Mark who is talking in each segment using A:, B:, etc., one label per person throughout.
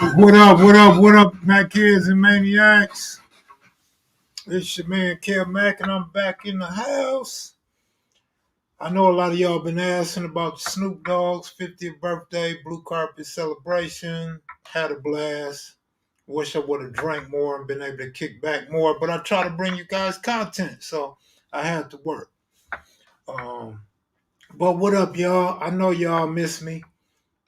A: What up, what up, what up, my kids and maniacs? It's your man Kev Mac, and I'm back in the house. I know a lot of y'all been asking about Snoop Dogg's 50th birthday, blue carpet celebration. Had a blast. Wish I would have drank more and been able to kick back more, but I try to bring you guys content, so I had to work. Um, but what up, y'all? I know y'all miss me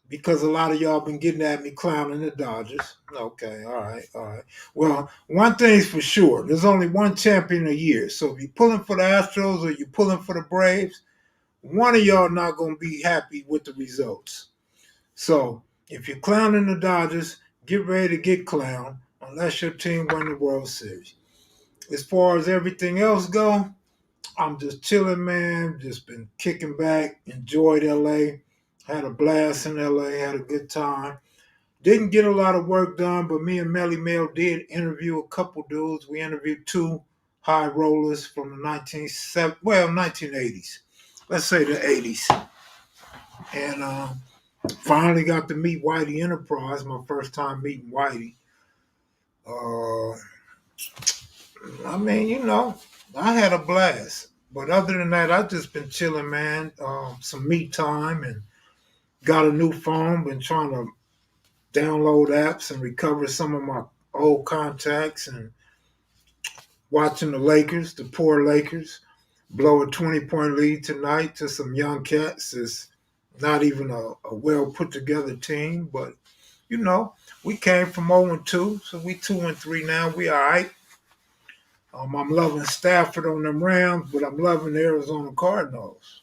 A: because a lot of y'all been getting at me clowning the Dodgers. Okay, all right, all right. Well, one thing's for sure: there's only one champion a year. So if you're pulling for the Astros or you're pulling for the Braves, one of y'all not gonna be happy with the results. So if you're clowning the Dodgers, get ready to get clowned unless your team win the World Series. As far as everything else go, I'm just chilling, man. Just been kicking back, enjoyed LA, had a blast in LA, had a good time. Didn't get a lot of work done, but me and Melly Mel did interview a couple dudes. We interviewed two high rollers from the 1980s. Let's say the 80s. And finally got to meet Whitey Enterprise, my first time meeting Whitey. Uh, I mean, I had a blast. But other than that, I've just been chilling, man. Some me time and got a new phone. Been trying to download apps and recover some of my old contacts and watching the Lakers, the poor Lakers, blow a 20-point lead tonight to some young cats. It's not even a well put together team, but we came from 0-2, so we 2-3 now. We all right. I'm loving Stafford on them Rams, but I'm loving the Arizona Cardinals.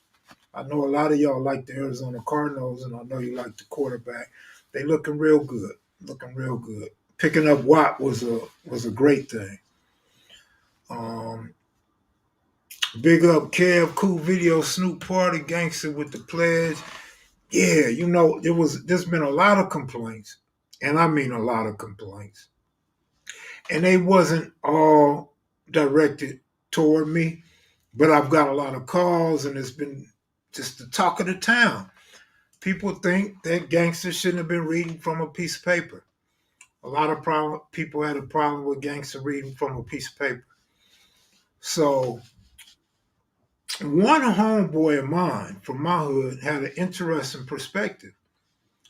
A: I know a lot of y'all like the Arizona Cardinals, and I know you like the quarterback. They looking real good, looking real good. Picking up Watt was a great thing. Um, Big up Kev, cool video, Snoop Party, Gangster with the Pledge. Yeah, there's been a lot of complaints, and I mean a lot of complaints. And they wasn't all directed toward me, but I've got a lot of calls, and it's been just the talk of the town. People think that gangsters shouldn't have been reading from a piece of paper. A lot of people had a problem with gangster reading from a piece of paper. So one homeboy of mine from my hood had an interesting perspective.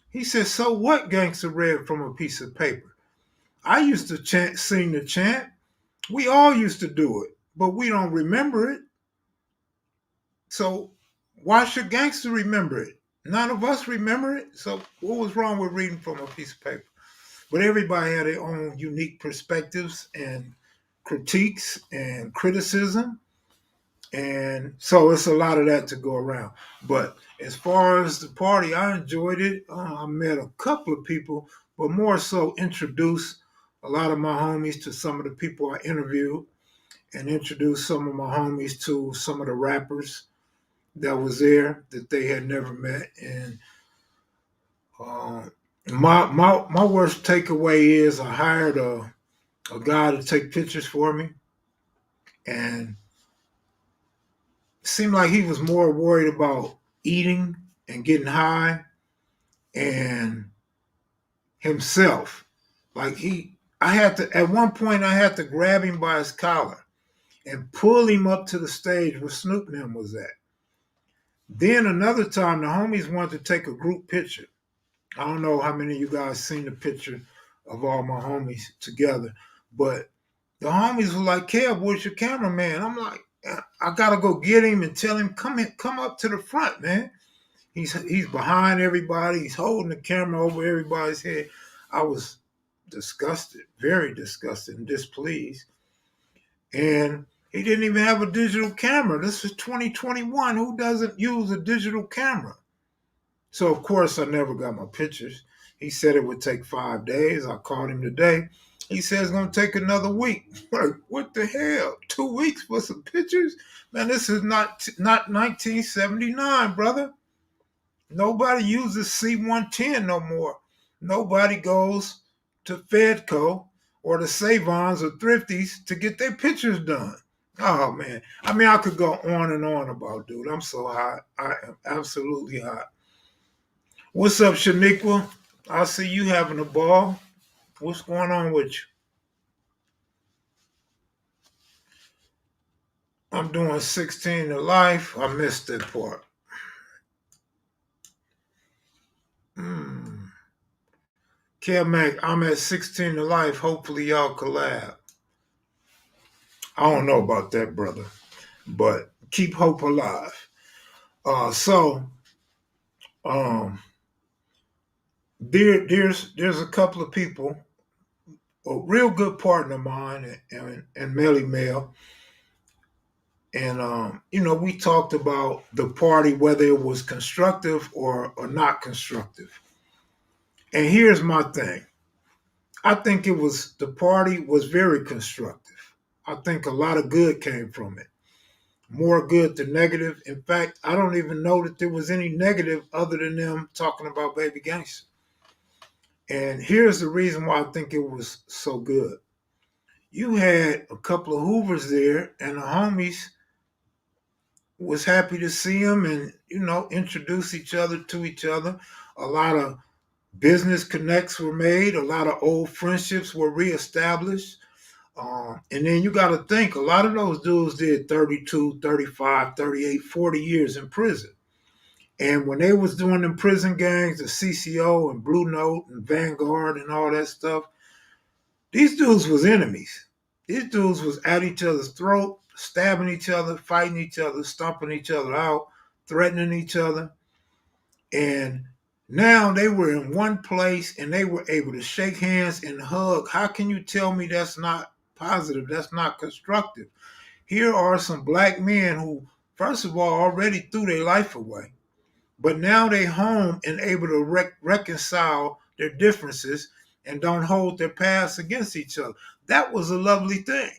A: He said, "So what gangster read from a piece of paper? I used to sing the chant. We all used to do it, but we don't remember it. So why should gangster remember it? None of us remember it. So what was wrong with reading from a piece of paper?" But everybody had their own unique perspectives and critiques and criticism. And so it's a lot of that to go around. But as far as the party, I enjoyed it. I met a couple of people, but more so introduced a lot of my homies to some of the people I interviewed and introduced some of my homies to some of the rappers that was there that they had never met. And uh, my worst takeaway is I hired a guy to take pictures for me, and it seemed like he was more worried about eating and getting high and himself. Like I had to, at one point I had to grab him by his collar and pull him up to the stage where Snoop and him was at. Then another time the homies wanted to take a group picture. I don't know how many of you guys seen the picture of all my homies together, but the homies were like, "Kev, where's your cameraman?" I'm like, "I gotta go get him and tell him come up to the front, man." He's behind everybody. He's holding the camera over everybody's head. I was disgusted, very disgusted and displeased. And he didn't even have a digital camera. This is 2021. Who doesn't use a digital camera? So of course I never got my pictures. He said it would take 5 days. I called him today. He said it's gonna take another week. Like, what the hell? 2 weeks for some pictures? Man, this is not 1979, brother. Nobody uses C110 no more. Nobody goes to Fedco or the Savons or Thrifties to get their pictures done. Oh man. I mean, I could go on and on about dude. I'm so hot. I am absolutely hot. What's up, Shaniqua? I see you having a ball. What's going on with you? I'm doing 16 to life. I missed that part. Hmm. Mac, I'm at 16 to life. Hopefully y'all collab. I don't know about that, brother, but keep hope alive. So um, there's a couple of people, a real good partner of mine, and Melly Mel, and we talked about the party, whether it was constructive or not constructive. And here's my thing: I think the party was very constructive. I think a lot of good came from it, more good than negative. In fact, I don't even know that there was any negative other than them talking about Baby Gangster. And here's the reason why I think it was so good. You had a couple of Hoovers there, and the homies was happy to see them and, introduce each other to each other. A lot of business connects were made, a lot of old friendships were reestablished. And then you got to think a lot of those dudes did 32, 35, 38, 40 years in prison. And when they was doing them prison gangs, the CCO and Blue Note and Vanguard and all that stuff, these dudes was enemies. These dudes was at each other's throat, stabbing each other, fighting each other, stomping each other out, threatening each other. And now they were in one place and they were able to shake hands and hug. How can you tell me that's not positive? That's not constructive. Here are some black men who, first of all, already threw their life away, but now they home and able to reconcile their differences and don't hold their past against each other. That was a lovely thing.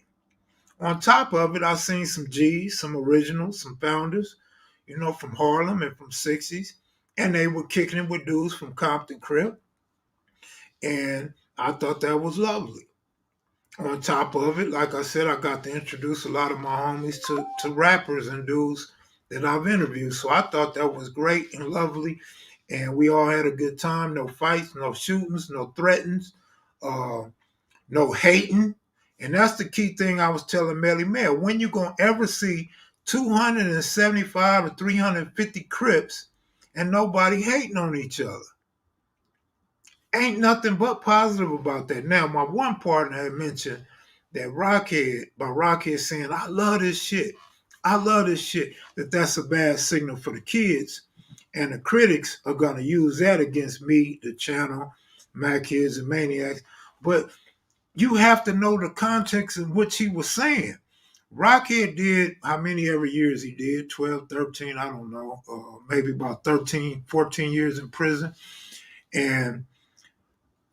A: On top of it, I've seen some G's, some originals, some founders, from Harlem and from 60s, and they were kicking it with dudes from Compton Crip, and I thought that was lovely. On top of it, like I said, I got to introduce a lot of my homies to rappers and dudes that I've interviewed. So I thought that was great and lovely. And we all had a good time. No fights, no shootings, no threatens, uh, no hating. And that's the key thing I was telling Melly Mel. When you going to ever see 275 or 350 Crips and nobody hating on each other? Ain't nothing but positive about that. Now, my one partner had mentioned that Rockhead saying, I love this shit. I love this shit. That's a bad signal for the kids. And the critics are going to use that against me, the channel, my kids and maniacs. But you have to know the context in which he was saying. Rockhead did how many every years he did? 12, 13, I don't know. Maybe about 13, 14 years in prison. And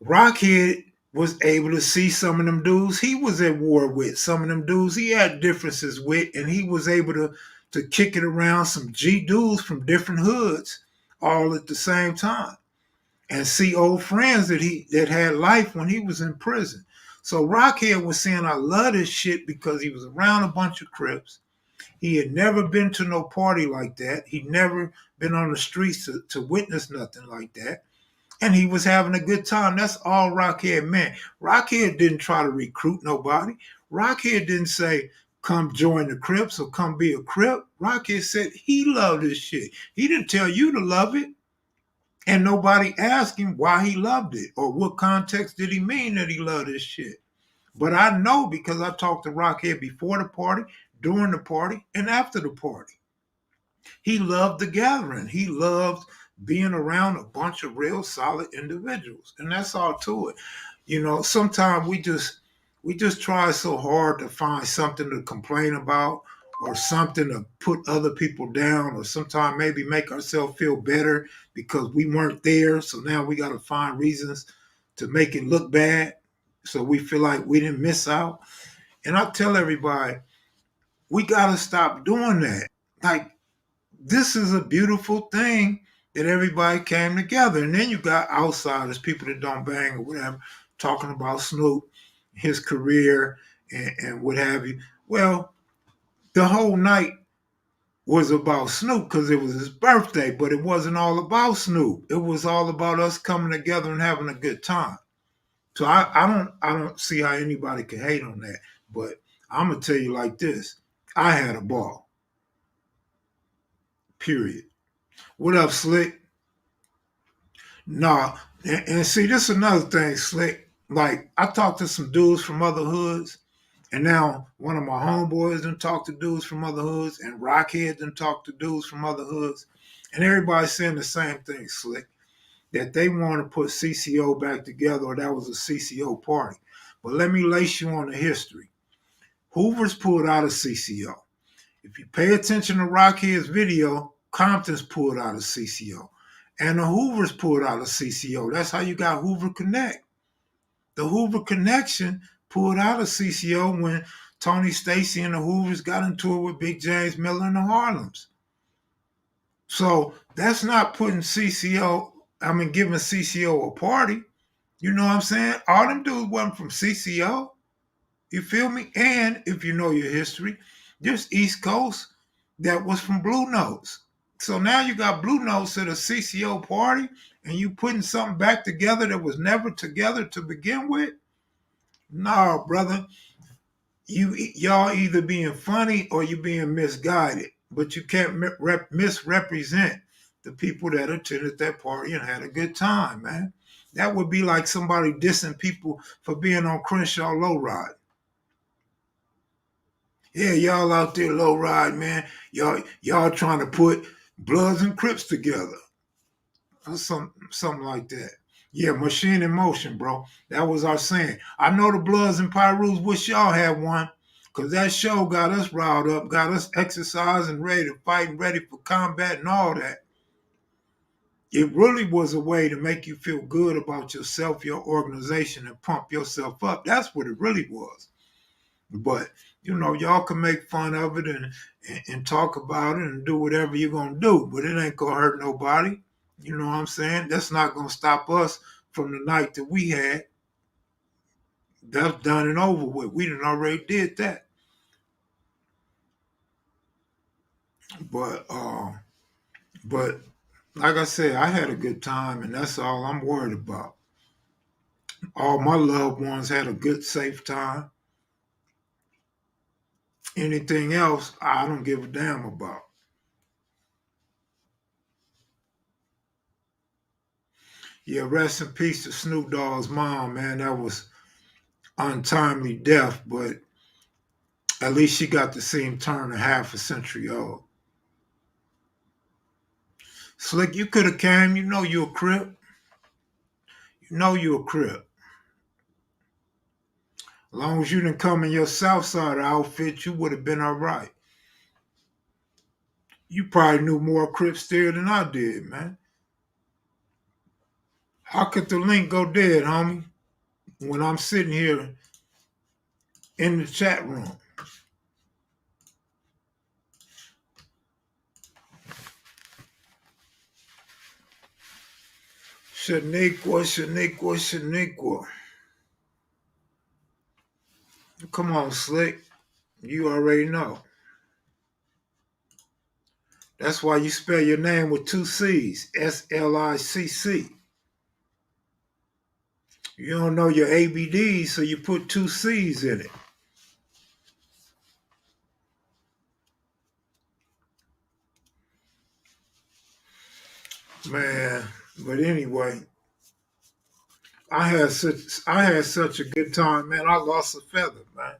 A: Rockhead was able to see some of them dudes he was at war with, some of them dudes he had differences with, and he was able to kick it around some G dudes from different hoods all at the same time and see old friends that had life when he was in prison. So Rockhead was saying, I love this shit because he was around a bunch of Crips. He had never been to no party like that. He'd never been on the streets to witness nothing like that, and he was having a good time. That's all Rockhead meant. Rockhead didn't try to recruit nobody. Rockhead didn't say, come join the Crips or come be a Crip. Rockhead said he loved this shit. He didn't tell you to love it. And nobody asked him why he loved it or what context did he mean that he loved this shit. But I know because I talked to Rockhead before the party, during the party, and after the party. He loved the gathering. He loved being around a bunch of real solid individuals. And that's all to it. Sometimes we just try so hard to find something to complain about or something to put other people down or sometimes maybe make ourselves feel better because we weren't there. So now we got to find reasons to make it look bad. So we feel like we didn't miss out. And I tell everybody, we got to stop doing that. Like, this is a beautiful thing that everybody came together. And then you got outsiders, people that don't bang or whatever, talking about Snoop, his career, and what have you. Well, the whole night was about Snoop because it was his birthday, but it wasn't all about Snoop. It was all about us coming together and having a good time. So I don't see how anybody can hate on that. But I'm gonna tell you like this: I had a ball. Period. What up, Slick? Nah, and see, this is another thing, Slick. Like I talked to some dudes from other hoods, and now one of my homeboys done talked to dudes from other hoods, and Rockhead done talked to dudes from other hoods, and everybody's saying the same thing, Slick, that they want to put CCO back together, or that was a CCO party. But let me lace you on the history. Hoover's pulled out of CCO. If you pay attention to Rockhead's video, Compton's pulled out of CCO. And the Hoovers pulled out of CCO. That's how you got Hoover Connect. The Hoover Connection pulled out of CCO when Tony Stacy and the Hoovers got into it with Big James Miller and the Harlems. So that's not putting giving CCO a party. You know what I'm saying? All them dudes wasn't from CCO. You feel me? And if you know your history, there's East Coast that was from Blue Notes. So now you got Blue Notes at a CCO party and you putting something back together that was never together to begin with? No, brother. Y'all either being funny or you being misguided. But you can't misrepresent the people that attended that party and had a good time, man. That would be like somebody dissing people for being on Crenshaw Lowride. Yeah, y'all out there low ride, man. Y'all trying to put Bloods and Crips together. Or something like that. Yeah, machine in motion, bro. That was our saying. I know the Bloods and Pyrus wish y'all had one. Cause that show got us riled up, got us exercised and ready to fight and ready for combat and all that. It really was a way to make you feel good about yourself, your organization, and pump yourself up. That's what it really was. But y'all can make fun of it and talk about it and do whatever you're gonna do, but it ain't gonna hurt nobody. You know what I'm saying? That's not gonna stop us from the night that we had. That's done and over with. We done already did that. But but like I said, I had a good time and that's all I'm worried about. All my loved ones had a good, safe time. Anything else, I don't give a damn about. Yeah, rest in peace to Snoop Dogg's mom, man. That was untimely death, but at least she got to see him turn a half a century old. Slick, you could have came. You know you a Crip. You know you a Crip. As long as you didn't come in your Southside outfit, you would have been all right. You probably knew more Crips there than I did, man. How could the link go dead, homie, when I'm sitting here in the chat room? Shaniqua, Shaniqua, Shaniqua. Come on, Slick. You already know. That's why you spell your name with two C's, Slicc. You don't know your ABDs, so you put two C's in it. Man, but anyway, I had such a good time, man. I lost a feather, man.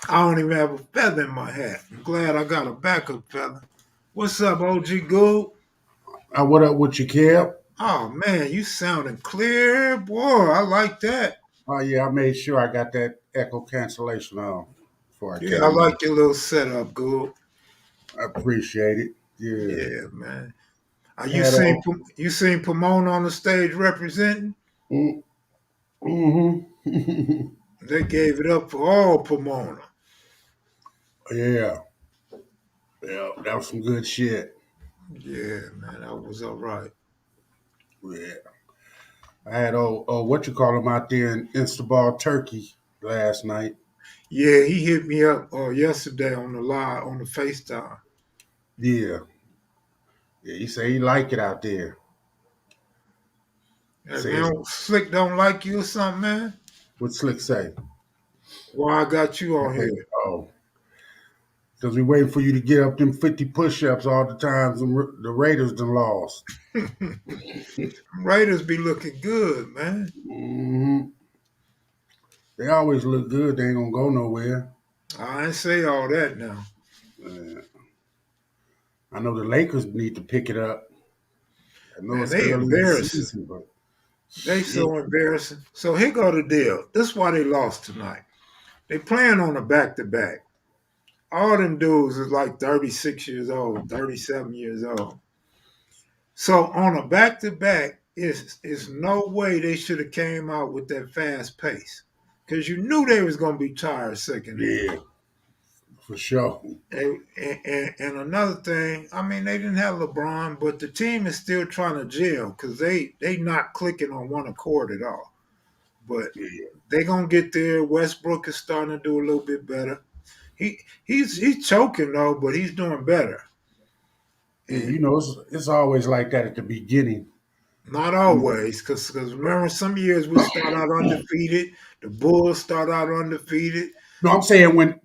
A: I don't even have a feather in my hat. I'm glad I got a backup feather. What's up, OG Goob?
B: What up with you, Kev?
A: Oh man, you sounding clear, boy. I like that.
B: Oh yeah, I made sure I got that echo cancellation on before I
A: Yeah, I
B: came on.
A: like your little setup, Goob.
B: I appreciate it. Yeah.
A: Yeah, man. You
B: Had
A: seen you seen Pomona on the stage representing?
B: mm-hmm.
A: They gave it up for all Pomona.
B: Yeah. Yeah, that was some good shit.
A: Yeah, man, that was all right.
B: Yeah. I had what you call him out there in Instaball Turkey last night.
A: Yeah, he hit me up yesterday on the live on the FaceTime.
B: Yeah. Yeah, he said he like it out there.
A: Hey,
B: Says
A: man, Slick don't like you or something, man?
B: what Slick say.
A: Why I got you on here?
B: Oh, because we waiting for you to get up them 50 push-ups all the times the Raiders done lost.
A: Raiders be looking good, man.
B: Hmm. They always look good. They ain't gonna go nowhere.
A: I ain't say all that now.
B: Uh, I know the Lakers need to pick it up. I know
A: Man,
B: it's
A: they
B: early in the
A: embarrassing.
B: season, but
A: They
B: shit.
A: so embarrassing. So here go the deal. This is why they lost tonight. They playing on a back-to-back. All them dudes is like 36 years old, 37 years old. So on a back-to-back, it's no way they should have came out with that fast pace. Because you knew they was going to be tired second half.
B: Yeah, for sure.
A: And another thing, I mean, they didn't have LeBron, but the team is still trying to gel because they not clicking on one accord at all. But
B: Yeah,
A: they gonna get there. Westbrook is starting to do a little bit better. He's choking though, but he's doing better.
B: yeah.
A: And
B: It's always like that at the beginning.
A: not
B: You know,
A: always, because remember some years we start out undefeated. The Bulls start out undefeated.
B: no, I'm saying when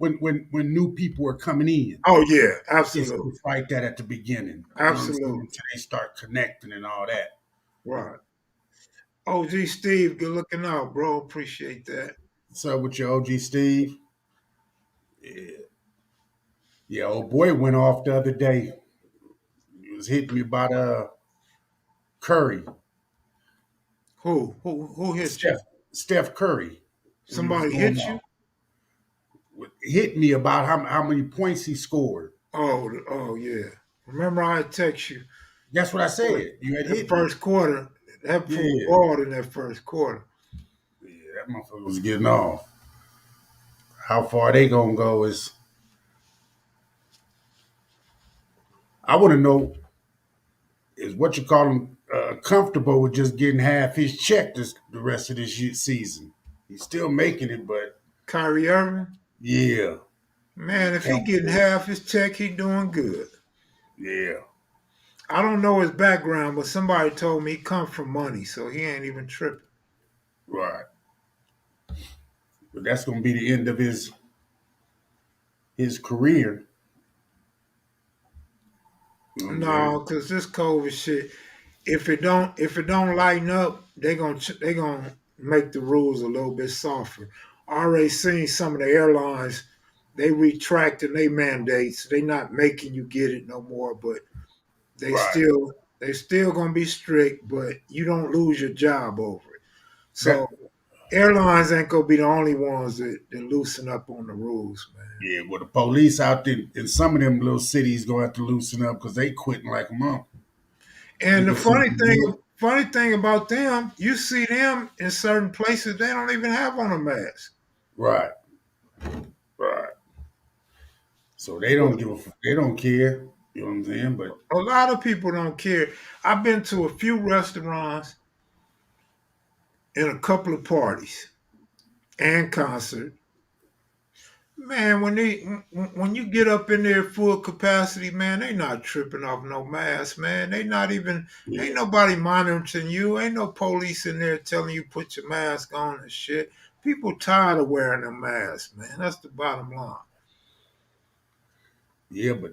B: new people are coming in,
A: Oh yeah,
B: it's,
A: absolutely,
B: it's like that at the beginning. You know what I'm saying?
A: absolutely,
B: Until they start connecting and all that.
A: right. OG Steve, good looking out, bro. Appreciate that.
B: What's up with your OG Steve? Yeah, yeah. Old boy went off the other day. He was hitting me about Curry,
A: Who hit you?
B: Steph Steph Curry when he was
A: Somebody
B: going
A: hit you?
B: off. Hit me about how many points he scored.
A: Oh yeah. Remember I text you
B: That's what I
A: that,
B: said. You had
A: that
B: hit me.
A: first quarter. That fool
B: Yeah,
A: balled in that first quarter.
B: yeah. That motherfucker was getting off. How far they gonna go is I want to know is what you call him comfortable with just getting half his check the rest of this season. He's still making it, but
A: Kyrie Irving,
B: yeah,
A: man, if he getting
B: comfortable.
A: half his check, he doing good.
B: Yeah,
A: I don't know his background, but somebody told me he come from money, so he ain't even tripping.
B: right. But that's gonna be the end of his career. You know what I'm
A: No,
B: saying?
A: cause this COVID shit, if it don't lighten up, they gonna make the rules a little bit softer. I already seen some of the airlines, they retracting their mandates. They not making you get it no more, but they
B: Right.
A: still they still gonna be strict, but you don't lose your job over it. So
B: That
A: airlines ain't gonna be the only ones that loosen up on the rules, man.
B: yeah. Well, the police out there in some of them little cities gonna have to loosen up because they quitting like a month. They
A: And the
B: gonna see
A: funny
B: New
A: thing,
B: York.
A: funny thing about them, you see them in certain places they don't even have on a mask.
B: Right. Right. So they
A: But
B: don't they don't care. You know what I'm saying? But
A: a lot of people don't care. I've been to a few restaurants and a couple of parties and concerts. Man, when you get up in there full capacity, man, they not tripping off no mask, man. They not even ain't
B: yeah,
A: nobody monitoring you. Ain't no police in there telling you put your mask on and shit. People tired of wearing them masks, man. That's the bottom line.
B: yeah. But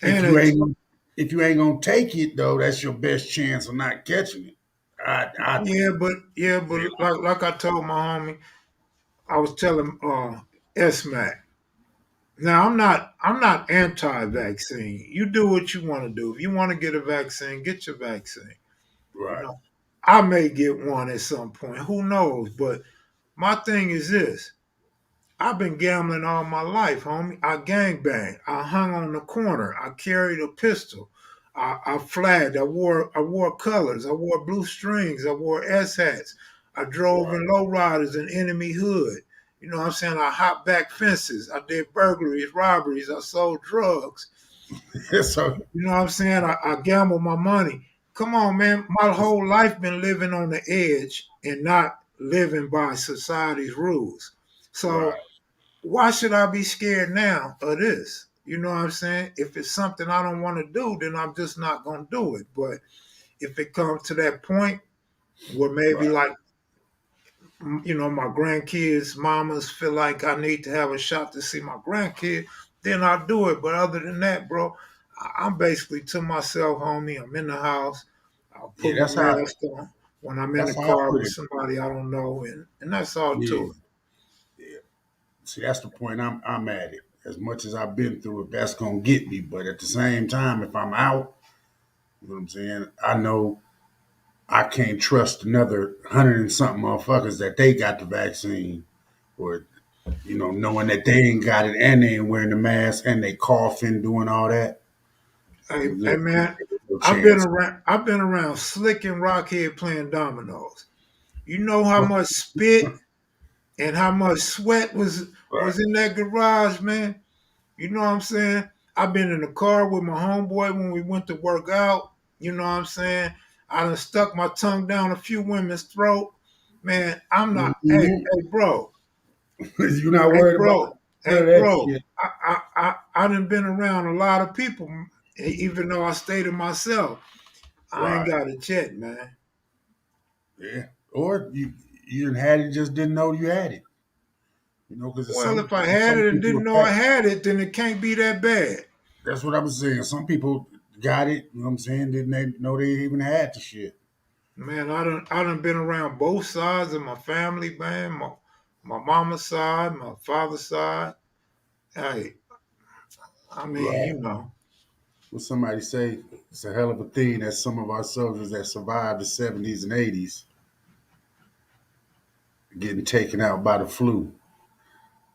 B: if
A: And
B: you
A: it's
B: ain't gonna, if you ain't gonna take it though, that's your best chance of not catching it. I
A: yeah, but
B: feel
A: like I told my homie, I was telling S Mac. Now I'm not anti-vaccine. You do what you want to do. If you want to get a vaccine, get your vaccine. You
B: right.
A: know, I may get one at some point. Who knows? But my thing is this. I've been gambling all my life, homie. I gangbanged. I hung on the corner. I carried a pistol. I flagged. I wore colors. I wore blue strings. I wore S hats. I drove
B: Right.
A: in lowriders in enemy hood. You know what I'm saying? I hopped back fences. I did burglaries, robberies. I sold drugs.
B: So
A: You know what I'm saying? I gambled my money. Come on, man. My whole life been living on the edge and not living by society's rules. So
B: right.
A: why should I be scared now of this? You know what I'm saying? If it's something I don't want to do, then I'm just not going to do it. But if it comes to that point, where maybe
B: Right.
A: like my grandkids, mamas feel like I need to have a shot to see my grandkid, then I'll do it. But other than that, bro, I'm basically to myself, homie. I'm in the house. I'll
B: Yeah,
A: put my mask on when I'm in the
B: that's how I
A: car
B: put
A: with
B: it.
A: somebody I don't know, and that's all
B: Yeah.
A: to it.
B: Yeah. See, that's the point I'm at it. As much as I've been through it, that's gonna get me. But at the same time, if I'm out, you know what I'm saying, I know I can't trust another 100 and something motherfuckers that they got the vaccine, or knowing that they ain't got it and they ain't wearing the mask and they coughing, doing all that.
A: Hey,
B: There's
A: man,
B: no
A: I've been
B: chance.
A: around. I've been around Slick and Rockhead playing dominoes. You know how much spit and how much sweat was
B: Right.
A: in that garage, man. You know what I'm saying? I've been in the car with my homeboy when we went to work out. You know what I'm saying? I done stuck my tongue down a few women's throat. Man, I'm not. Hey,
B: Mhm.
A: hey, bro.
B: You're not
A: Hey,
B: worried about
A: bro.
B: none
A: Hey,
B: of that
A: bro.
B: shit.
A: I done been around a lot of people, even though I stayed to myself. I ain't
B: Right.
A: got it yet, man.
B: Yeah. Or you didn't had it, just didn't know you had it. Because
A: Well, if I had
B: some
A: it and
B: people
A: didn't
B: are
A: know I
B: fat.
A: had it, then it can't be that bad.
B: That's what I was saying. Some people got it, you know what I'm saying? Didn't they know they even had the shit.
A: Man, I done been around both sides of my family, man. My mama's side, my father's side. Hey, I mean,
B: Right. What somebody say, it's a hell of a thing that some of our soldiers that survived the 70s and 80s getting taken out by the flu.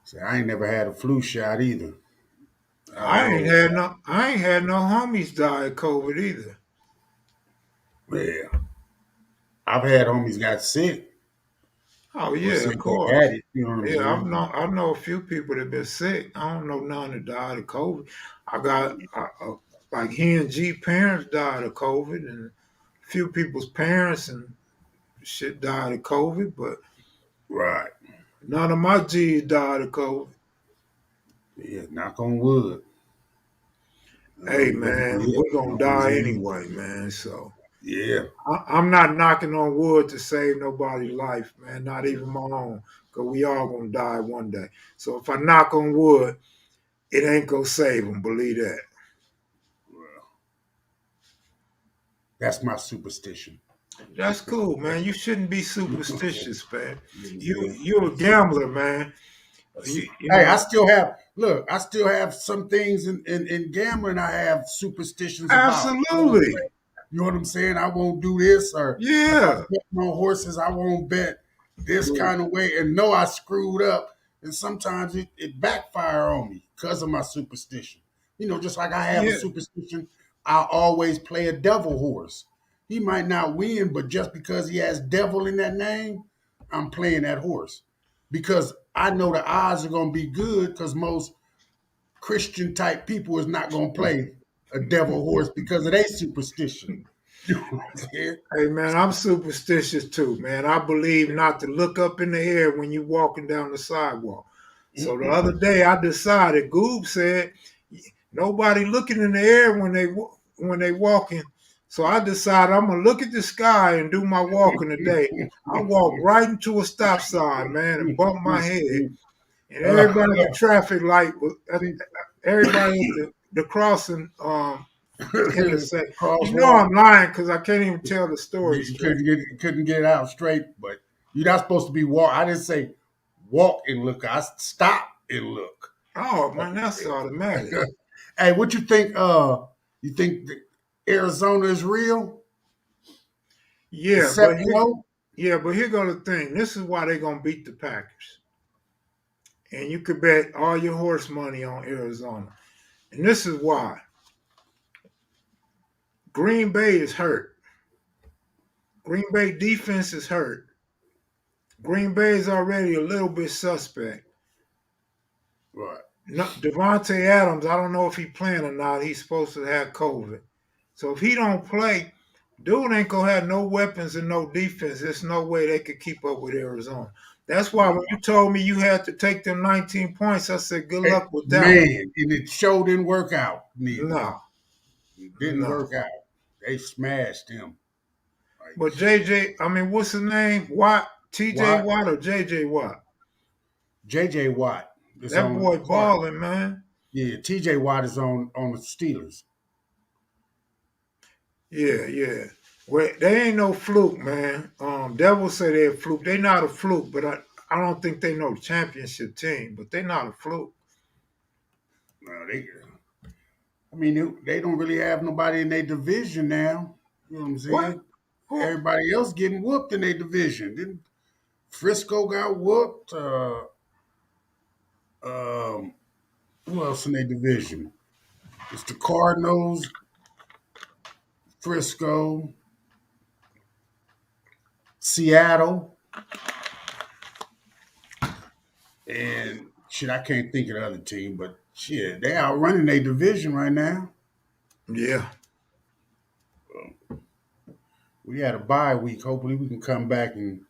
B: Say, I ain't never had a flu shot either. Out of those.
A: I ain't had no homies die of COVID either.
B: Yeah. I've had homies got sick
A: Oh
B: or
A: yeah, of
B: said they
A: course.
B: had it, you know what I'm
A: Yeah,
B: saying?
A: I know a few people that been sick. I don't know none that died of COVID. I got like he and G parents died of COVID, and a few people's parents and shit died of COVID, but
B: Right.
A: none of my G's died of COVID.
B: Yeah, knock on wood.
A: Hey
B: You got to
A: man,
B: be it.
A: we're
B: You
A: gonna
B: know what I'm
A: die
B: saying?
A: anyway, man. So
B: Yeah.
A: I'm not knocking on wood to save nobody's life, man. Not even my own, because we all gonna die one day. So if I knock on wood, it ain't gonna save them. Believe that.
B: Well, that's my superstition.
A: That's cool, man. You shouldn't be
B: You know
A: superstitious, man.
B: what I'm saying?
A: You're a gambler, man. You
B: Hey,
A: know.
B: I still have some things in gambling I have superstitions about.
A: Absolutely.
B: You know what I'm saying? I won't do this, or if I'm
A: Yeah.
B: betting on horses, I won't bet this kind of way and know I screwed up. And sometimes it backfire on me because of my superstition. Just like I have a
A: Yeah.
B: superstition, I always play a devil horse. He might not win, but just because he has devil in that name, I'm playing that horse because I know the odds are going to be good because most Christian type people is not going to play a devil horse because of their superstition. You know what I'm saying?
A: Hey man, I'm superstitious too, man. I believe not to look up in the air when you're walking down the sidewalk. So the other day I decided, Goob said, nobody looking in the air when they walking. So I decided I'm gonna look at the sky and do my walking today. I walked right into a stop sign, man, and bumped my head. And
B: uh,
A: everybody at the traffic light was everybody at the crossing intersect. You know
B: crosswalk.
A: I'm lying because I can't even tell the story
B: You
A: straight.
B: couldn't get it out straight, but you're not supposed to be walk. I didn't say walk and look. I stop and look.
A: Oh man, that's automatic.
B: Hey, what you think? You think that Arizona is real?
A: Yeah, but here,
B: Deception?
A: yeah, but here go the thing. This is why they're gonna beat the Packers, and you could bet all your horse money on Arizona. And this is why Green Bay is hurt. Green Bay defense is hurt. Green Bay is already a little bit suspect.
B: Right.
A: No, Devontae Adams, I don't know if he playing or not. He's supposed to have COVID. So if he don't play, dude ain't gonna have no weapons and no defense. There's no way they could keep up with Arizona. That's why when you told me you had to take them 19 points, I said good
B: Hey,
A: luck with that one.
B: man, and it sure didn't work out neither.
A: No,
B: It didn't
A: no.
B: work out. They smashed him.
A: But JJ, I mean, what's his name? Watt, TJ
B: Watt,
A: Watt or JJ Watt?
B: JJ Watt is
A: That
B: on
A: boy
B: Card.
A: balling, man.
B: Yeah, TJ Watt is on the Steelers.
A: Yeah, yeah. Well, they ain't no fluke, man. Devils say they're a fluke. They not a fluke, but I don't think they no championship team. But they not a fluke.
B: They, I mean, they don't really have nobody in their division now. You know what I'm
A: What?
B: saying?
A: Who?
B: Everybody else getting whooped in their division. Didn't Frisco got whooped? Um, who else in their division? It's the Cardinals, Frisco, Seattle, and shit. I can't think of the other team, but shit, they outrunning their division right now.
A: Yeah.
B: We had a bye week. Hopefully, we can come back and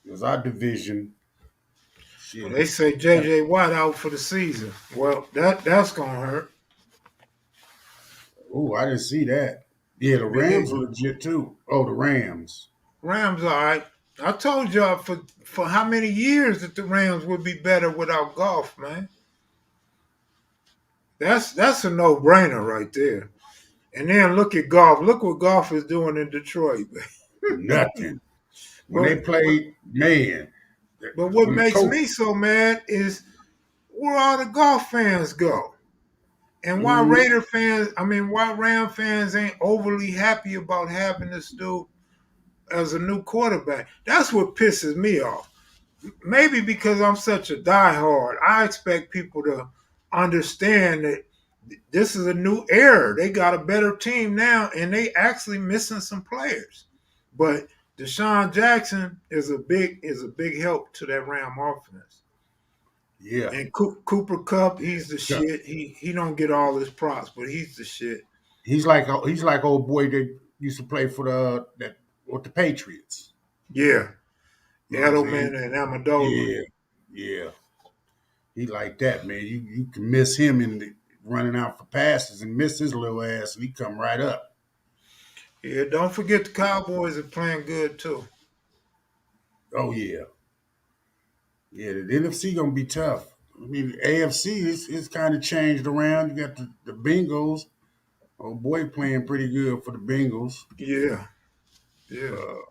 B: because our division,
A: Well,
B: shit.
A: they say JJ Watt out for the season. Well, that's gonna hurt.
B: Oh, I didn't see that. Yeah, the
A: Me
B: Rams are
A: neither.
B: legit too. Oh, the Rams.
A: Rams, all right. I told y'all for how many years that the Rams would be better without golf, man. That's a no brainer right there. And then look at golf. Look what golf is doing in Detroit.
B: Nothing. When they
A: But
B: played, man,
A: but what
B: when the
A: makes
B: coach,
A: me so mad is where all the golf fans go. And why
B: mm,
A: Raider fans, I mean, why Ram fans ain't overly happy about having this dude as a new quarterback. That's what pisses me off. Maybe because I'm such a diehard, I expect people to understand that this is a new era. They got a better team now, and they actually missing some players. But Deshaun Jackson is a big help to that Ram offense.
B: yeah,
A: And Cooper Cup, he's the
B: yeah.
A: shit. He don't get all his props, but he's the shit.
B: He's like old boy that used to play for that with the Patriots.
A: Yeah,
B: You know what I'm saying?
A: Edelman and Amendola.
B: Yeah, yeah. He like that, man. You can miss him in the running out for passes and miss his little ass, and he come right up.
A: Yeah, don't forget the Cowboys are playing good too.
B: Oh yeah, yeah. The NFC gonna be tough. I mean, the AFC is kind of changed around. You got the Bengals. Oh boy, playing pretty good for the Bengals.
A: Yeah, yeah.
B: Uh,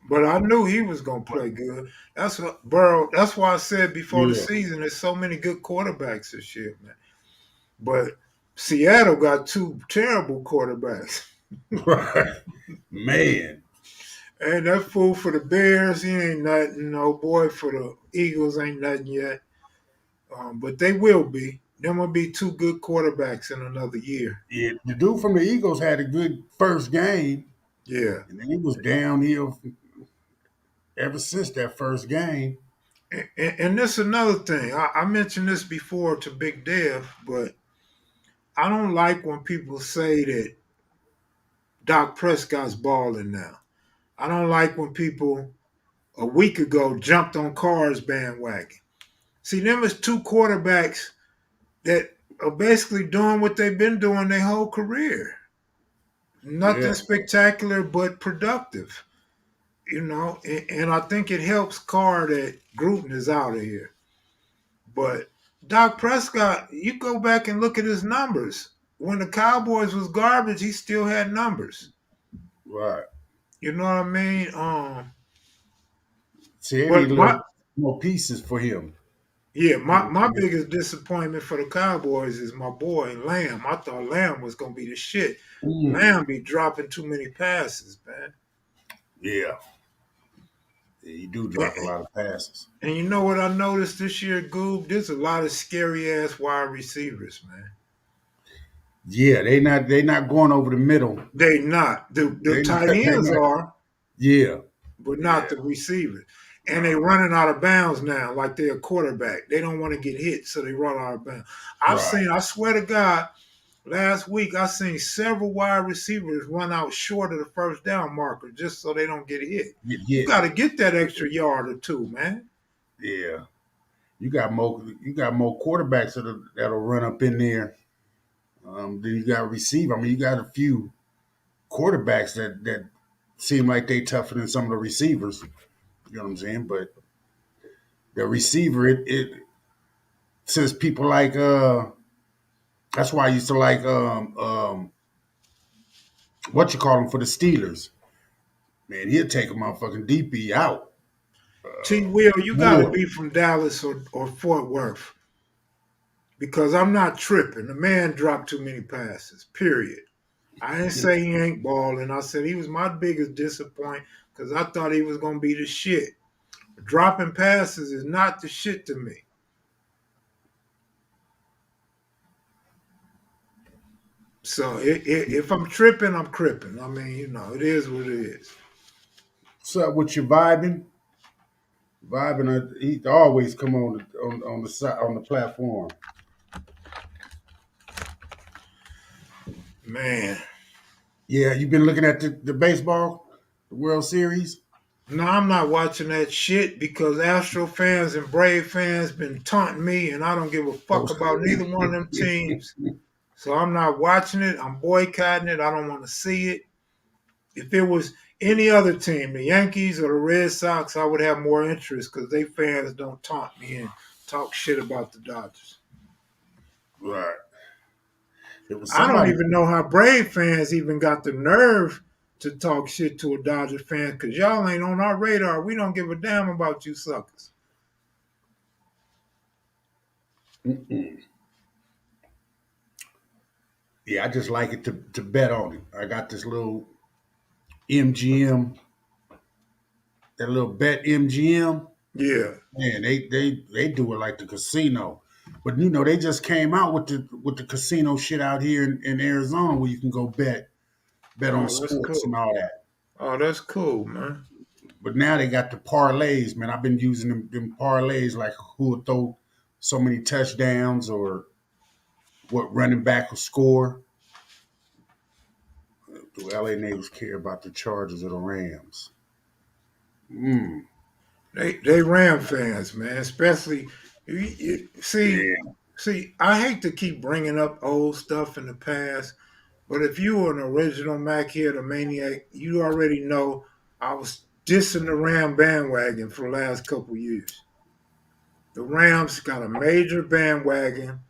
A: But I knew he was gonna play good. That's what Burrow. That's why I said before the
B: yeah,
A: season, there's so many good quarterbacks this year, man. But Seattle got two terrible quarterbacks.
B: right, man.
A: And that fool for the Bears, he ain't nothing. No boy for the Eagles ain't nothing yet. But they will be. Them will be two good quarterbacks in another year.
B: Yeah, the dude from the Eagles had a good first game,
A: Yeah.
B: and then he was downhill ever since that first game.
A: And this is another thing. I mentioned this before to Big Dev, but I don't like when people say that Doc Prescott's balling now. I don't like when people a week ago jumped on Carr's bandwagon. See, them is two quarterbacks that are basically doing what they've been doing their whole career. Nothing
B: Yeah,
A: spectacular, but productive. And I think it helps Carr that Gruden is out of here. But Doc Prescott, you go back and look at his numbers. When the Cowboys was garbage, he still had numbers.
B: right.
A: You know what I mean?
B: See, they need
A: But
B: a
A: my
B: little more pieces for him.
A: yeah,
B: You
A: my,
B: know what
A: my
B: I'm saying?
A: biggest disappointment for the Cowboys is my boy Lamb. I thought Lamb was gonna be the shit.
B: Mm,
A: Lamb be dropping too many passes, man.
B: yeah. Yeah, you do
A: And,
B: drop a lot of passes.
A: and you know what I noticed this year, Goob? There's a lot of scary ass wide receivers, man.
B: Yeah, they not going over the middle.
A: They not. The
B: They not
A: tight
B: they
A: ends
B: not.
A: are,
B: Yeah,
A: but not
B: yeah.
A: the receivers. And they
B: No,
A: running out of bounds now, like they're a quarterback. They don't want to get hit, so they run out of bounds.
B: right.
A: I swear to God, last week I seen several wide receivers run out short of the first down marker just so they don't get hit. You
B: Yeah,
A: got to get that extra yard or two, man.
B: yeah. You got more quarterbacks that'll run up in there. Then you got receive. I mean, you got a few quarterbacks that seem like they tougher than some of the receivers. You know what I'm saying? But the receiver, it since people like that's why I used to like what you call him for the Steelers. Man, he'll take a motherfucking DP out.
A: T. Will, you got to
B: More.
A: be from Dallas or Fort Worth because I'm not tripping. The man dropped too many passes. Period. I didn't say he ain't balling. I said he was my biggest disappointment because I thought he was gonna be the shit. Dropping passes is not the shit to me. So if I'm tripping, I'm cripping. I mean, it is what it is.
B: What's up with you vibing? Vibing, he always come on the side on the platform.
A: Man,
B: Yeah, you been looking at the baseball, the World Series.
A: no, I'm not watching that shit because Astro fans and Brave fans been taunting me, and I don't give a
B: Oh.
A: fuck about neither one of them teams. So I'm not watching it. I'm boycotting it. I don't want to see it. If it was any other team, the Yankees or the Red Sox, I would have more interest because they fans don't taunt me and talk shit about the Dodgers.
B: Right. It was
A: I don't
B: somebody.
A: even know how Brave fans even got the nerve to talk shit to a Dodger fan because y'all ain't on our radar. We don't give a damn about you suckers.
B: Mm-mm. Yeah, I just like it to bet on it. I got this little MGM, that little bet MGM.
A: Yeah.
B: Man, they do it like the casino. But they just came out with the casino shit out here in Arizona where you can go bet on
A: Oh, that's
B: sports and
A: cool.
B: all that.
A: Oh, that's cool, man.
B: But now they got the parlays, man. I've been using them parlays like who will throw so many touchdowns or what running back will score. Do LA neighbors care about the Chargers or the Rams? Mm,
A: They Ram fans, man. Especially see,
B: yeah,
A: I hate to keep bringing up old stuff in the past, but if you were an original Mac here, the Maniac, you already know I was dissing the Ram bandwagon for the last couple years. The Rams got a major bandwagon.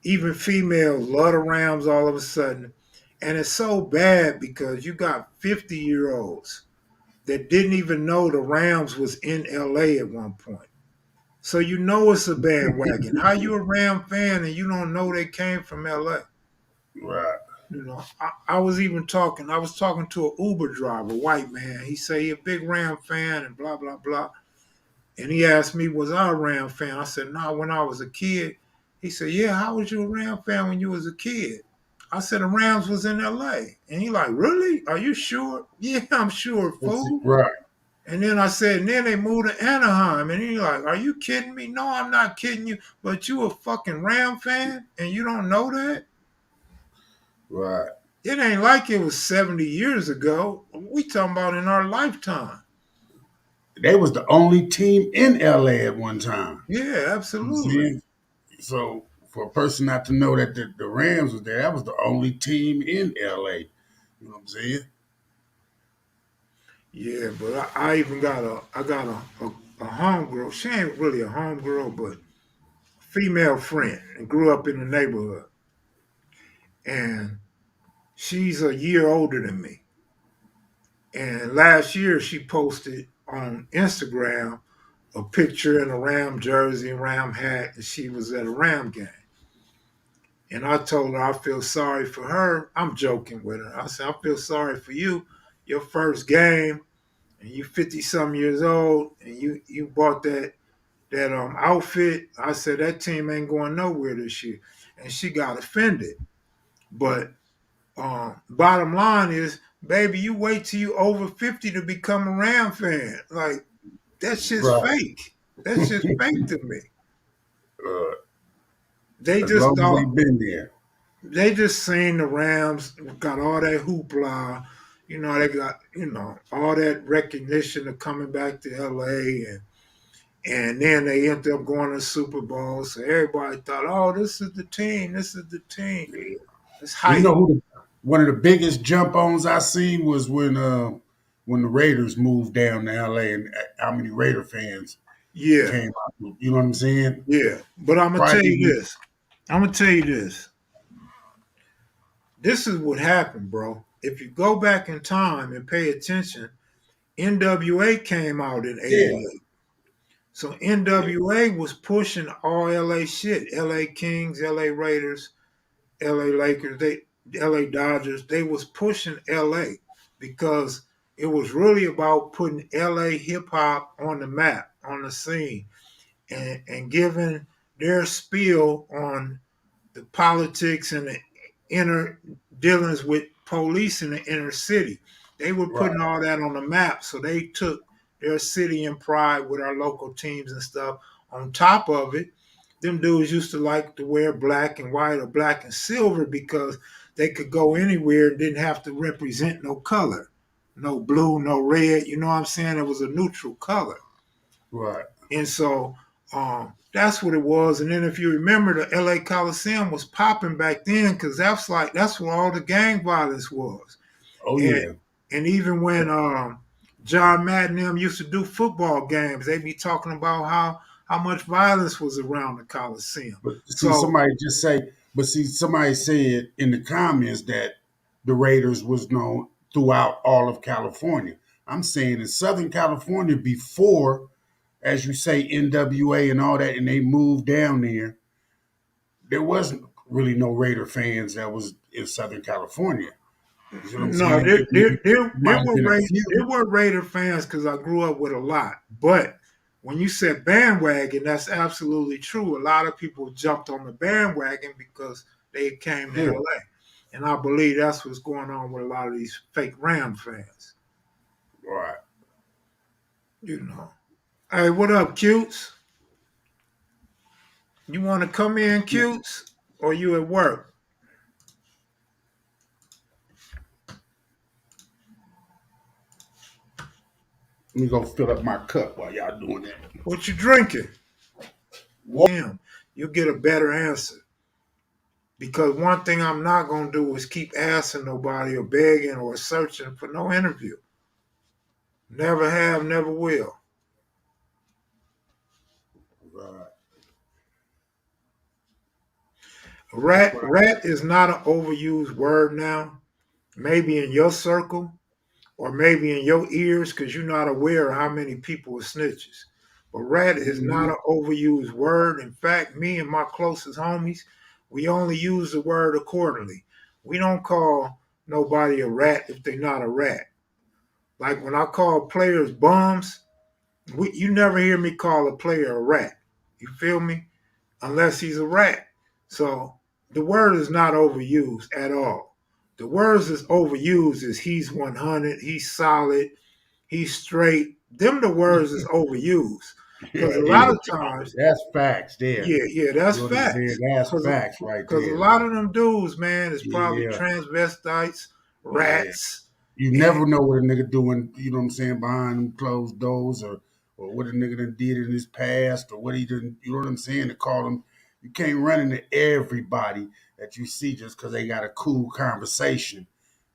A: Even females love the Rams all of a sudden. And it's so bad because you got 50-year-olds that didn't even know the Rams was in LA at one point. So you know it's a bandwagon. How you a Ram fan and you don't know they came from LA?
B: right.
A: I was even talking. I was talking to an Uber driver, white man. He said he a big Ram fan and blah blah blah. And he asked me, was I a Ram fan? I said, no, when I was a kid. He said, yeah, how was you a Ram fan when you was a kid? I said, the Rams was in LA. And he like, really? Are you sure? Yeah, I'm sure,
B: That's it,
A: fool.
B: right.
A: And then I said, and then they moved to Anaheim. And he like, are you kidding me? No, I'm not kidding you. But you a fucking Ram fan and you don't know that?
B: Right.
A: It ain't like it was 70 years ago. We talking about in our lifetime.
B: They was the only team in LA at one time.
A: Yeah,
B: You know what I'm
A: absolutely.
B: saying? So for a person not to know that the Rams was there, that was the only team in LA. You know what I'm saying?
A: Yeah, but I even got a homegirl. She ain't really a homegirl, but female friend and grew up in the neighborhood. And she's a year older than me. And last year she posted on Instagram a picture in a Ram jersey and Ram hat, and she was at a Ram game. And I told her I feel sorry for her. I'm joking with her. I said, I feel sorry for you. Your first game, and you 50 some years old, and you bought that outfit. I said that team ain't going nowhere this year, and she got offended. But bottom line is, baby, you wait till you over 50 to become a Ram fan. Like that shit's
B: Right.
A: fake. That shit's fake to me.
B: Uh,
A: They
B: as
A: just
B: long as
A: thought
B: they've been there.
A: they just seen the Rams got all that hoopla. They got all that recognition of coming back to LA and then they ended up going to the Super Bowl. So everybody thought, oh, this is the team. This is the team. It's
B: You
A: hype.
B: know who one of the biggest jump ons I seen was when when the Raiders moved down to LA and how many Raider fans
A: Yeah,
B: came out. You know what I'm saying?
A: yeah. But I'm gonna
B: Probably
A: tell you
B: didn't.
A: this. I'm gonna tell you this. This is what happened, bro. If you go back in time and pay attention, NWA came out in
B: Yeah,
A: '88. So
B: yeah,
A: NWA was pushing all LA shit. LA Kings, LA Raiders, LA Lakers, LA Dodgers. They was pushing LA because it was really about putting LA hip hop on the map, on the scene, and giving their spiel on the politics and the inner dealings with police in the inner city. They were
B: right,
A: putting all that on the map. So they took their city in pride with our local teams and stuff. On top of it, them dudes used to like to wear black and white or black and silver because they could go anywhere and didn't have to represent no color, no blue, no red. You know what I'm saying? It was a neutral color.
B: right.
A: And so that's what it was. And then if you remember, the LA Coliseum was popping back then because that's where all the gang violence was.
B: Oh
A: And
B: yeah.
A: and even when John Madden them used to do football games, they'd be talking about how much violence was around the Coliseum.
B: But see,
A: So
B: somebody said in the comments that the Raiders was known throughout all of California. I'm saying in Southern California before, as you say, NWA and all that, and they moved down there wasn't really no Raider fans that was in Southern California. You know what I'm
A: no,
B: saying?
A: there there there,
B: Might have been a
A: there
B: few.
A: were Raider fans because I grew up with a lot. But when you said bandwagon, that's absolutely true. A lot of people jumped on the bandwagon because they came to
B: Yeah,
A: LA. And I believe that's what's going on with a lot of these fake Ram fans.
B: right.
A: You know. Hey, what up, cutes? You want to come in, cutes? Or you at work?
B: Let me go fill up my cup while y'all doing that.
A: What you drinking?
B: What?
A: Him. You'll get a better answer. Because one thing I'm not going to do is keep asking nobody or begging or searching for no interview. Never have, never will.
B: Right. That's
A: Rat
B: what
A: rat is not an overused word now. Maybe in your circle or maybe in your ears because you're not aware of how many people are snitches. But rat is not
B: Mhm.
A: an overused word. In fact, me and my closest homies, we only use the word accordingly. We don't call nobody a rat if they're not a rat. Like when I call players bums, you never hear me call a player a rat. You feel me? Unless he's a rat. So the word is not overused at all. The words that's overused is he's 100, he's solid, he's straight. Them the words is overused. Because
B: Yeah,
A: a lot
B: yeah.
A: of times,
B: That's facts there.
A: yeah, yeah, that's
B: You know what I'm saying?
A: facts.
B: That's
A: Because
B: facts right
A: a
B: there,
A: lot
B: man.
A: of them dudes, man, is probably
B: Yeah,
A: transvestites,
B: yeah.
A: rats,
B: You
A: and
B: never know what a nigga doing, you know what I'm saying, behind them closed doors or what a nigga done did in his past or what he done, you know what I'm saying, to call them. You can't run into everybody that you see just because they got a cool conversation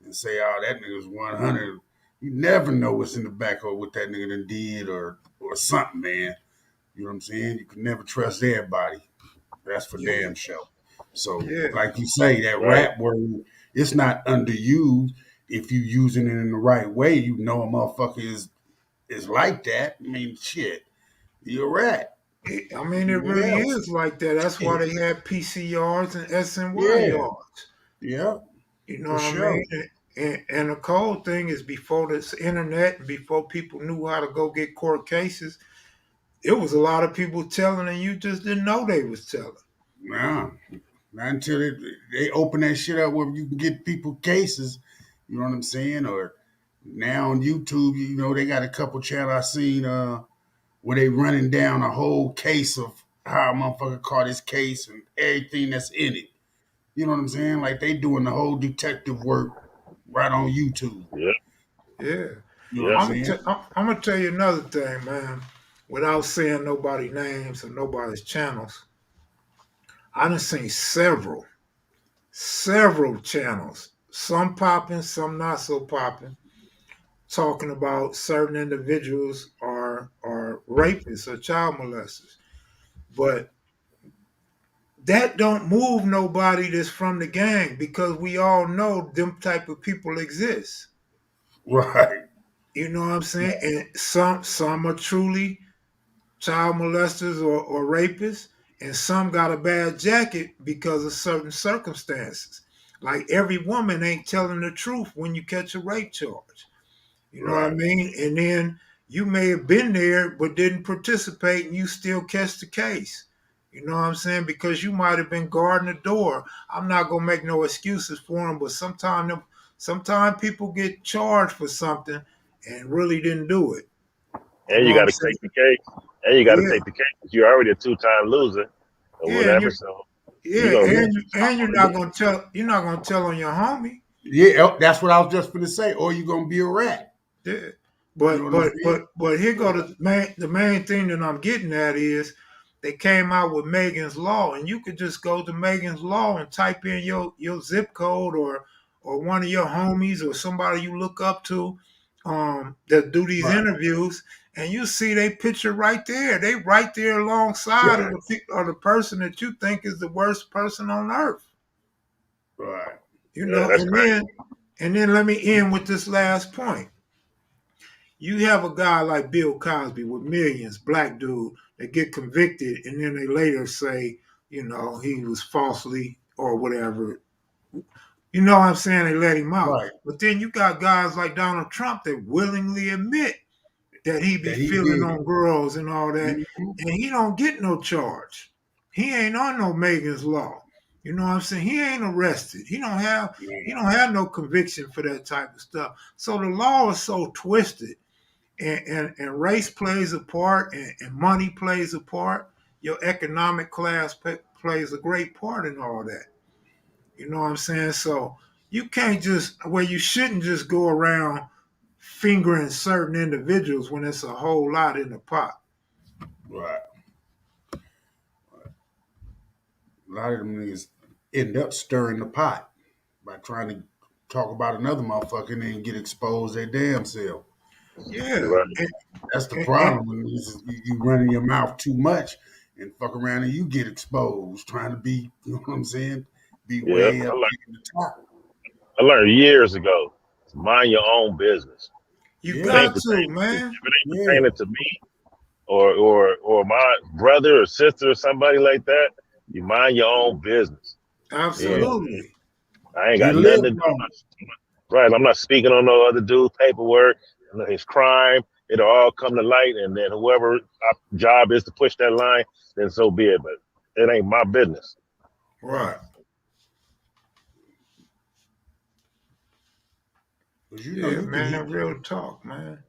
B: and say, oh, that nigga's 100. You never know what's in the back of what that nigga done did or something, man. You know what I'm saying? You can never trust everybody. That's for
A: yeah,
B: damn sure. So,
A: yeah.
B: like you say, that
C: Right.
B: rap word, it's not underused. If you using it in the right way, you know a motherfucker is like that. I mean, shit, you're a rat.
A: I mean, it
B: What
A: really
B: else?
A: is like that. That's why they have PCRs and SNY
B: Yeah,
A: yards.
B: yeah,
A: You know
B: for
A: what I mean?
B: sure.
A: And the cold thing is before this internet and before people knew how to go get court cases, it was a lot of people telling and you just didn't know they was telling.
B: Nah, not until they open that shit up where you can get people cases. You know what I'm saying? Or now on YouTube, you know, they got a couple channels I seen where they running down a whole case of how a motherfucker caught his case and everything that's in it. You know what I'm saying? Like they doing the whole detective work right on YouTube.
C: Yep.
A: Yeah.
B: You know what I'm
C: Yep.
B: saying?
A: I'm gonna tell you another thing, man. Without saying nobody names or nobody's channels, I done seen several channels. Some popping, some not so popping. talking about certain individuals are rapists or child molesters. But that don't move nobody that's from the gang because we all know them type of people exist.
B: Right.
A: You know what I'm saying? And some are truly child molesters or rapists, and some got a bad jacket because of certain circumstances. Like every woman ain't telling the truth when you catch a rape charge. You know what I
B: Right.
A: mean? And then you may have been there but didn't participate and you still catch the case. You know what I'm saying? Because you might have been guarding the door. I'm not gonna make no excuses for them, but sometimes people get charged for something and really didn't do it. You
C: And
A: know
C: you
A: what
C: got
A: I'm
C: to
A: saying?
C: take the case. And you got to
A: Yeah,
C: take the case. You're already a two-time loser or
A: yeah, and
C: whatever.
A: you
C: So
A: yeah,
C: you're gonna
A: and
C: lose
A: you
C: top
A: and
C: on the game.
A: you're not gonna tell on your homie.
B: Yeah, that's what I was just gonna say. Or you gonna be a rat.
A: Yeah.
B: You know
A: But
B: what I'm
A: but
B: saying?
A: but but here go
B: Yeah.
A: the main thing that I'm getting at is they came out with Megan's Law, and you could just go to Megan's Law and type in your zip code or one of your homies or somebody you look up to that do these
B: Right.
A: interviews, and you see they picture right there. They right there alongside of
B: Right.
A: the person that you think is the worst person on earth.
B: Right.
A: You
C: Yeah,
A: know,
C: that's crazy.
A: and then let me end with this last point. You have a guy like Bill Cosby with millions, black dude, that get convicted and then they later say, he was falsely or whatever. You know what I'm saying? They let him out.
B: Right.
A: But then you got guys like Donald Trump that willingly admit that he be
B: That he
A: feeling
B: did it.
A: on girls and all that,
B: Mhm.
A: and he don't get no charge. He ain't on no Megan's Law. You know what I'm saying? He ain't arrested. He don't have no conviction for that type of stuff. So the law is so twisted and race plays a part and money plays a part. Your economic class plays a great part in all that. You know what I'm saying? So you can't you shouldn't just go around fingering certain individuals when it's a whole lot in the pot.
B: Right. A lot of them niggas end up stirring the pot by trying to talk about another motherfucker and then get exposed their damn self.
A: Yeah.
C: Right.
A: And,
B: That's the
A: and
B: problem when you running your mouth too much and fuck around and you get exposed trying to be, you know what I'm saying? Be
C: Yeah.
B: way up in the top.
C: I learned years ago. Mind your own business.
A: you
C: If it
B: Yeah,
C: ain't
A: got to,
C: pertaining,
A: man.
C: if it ain't
B: yeah,
C: pertaining to me or my brother or sister or somebody like that, you mind your own business. Yeah.
B: yeah.
A: Absolutely.
C: I ain't
B: You
C: got nothing
B: live
C: to do.
B: long.
C: Right. I'm not speaking on no other dude's paperwork, his crime. It'll all come to light, and then whoever our job is to push that line, then so be it. But it ain't my business.
A: Right.
B: Right. Because you know
A: Yeah, man. Real talk, man.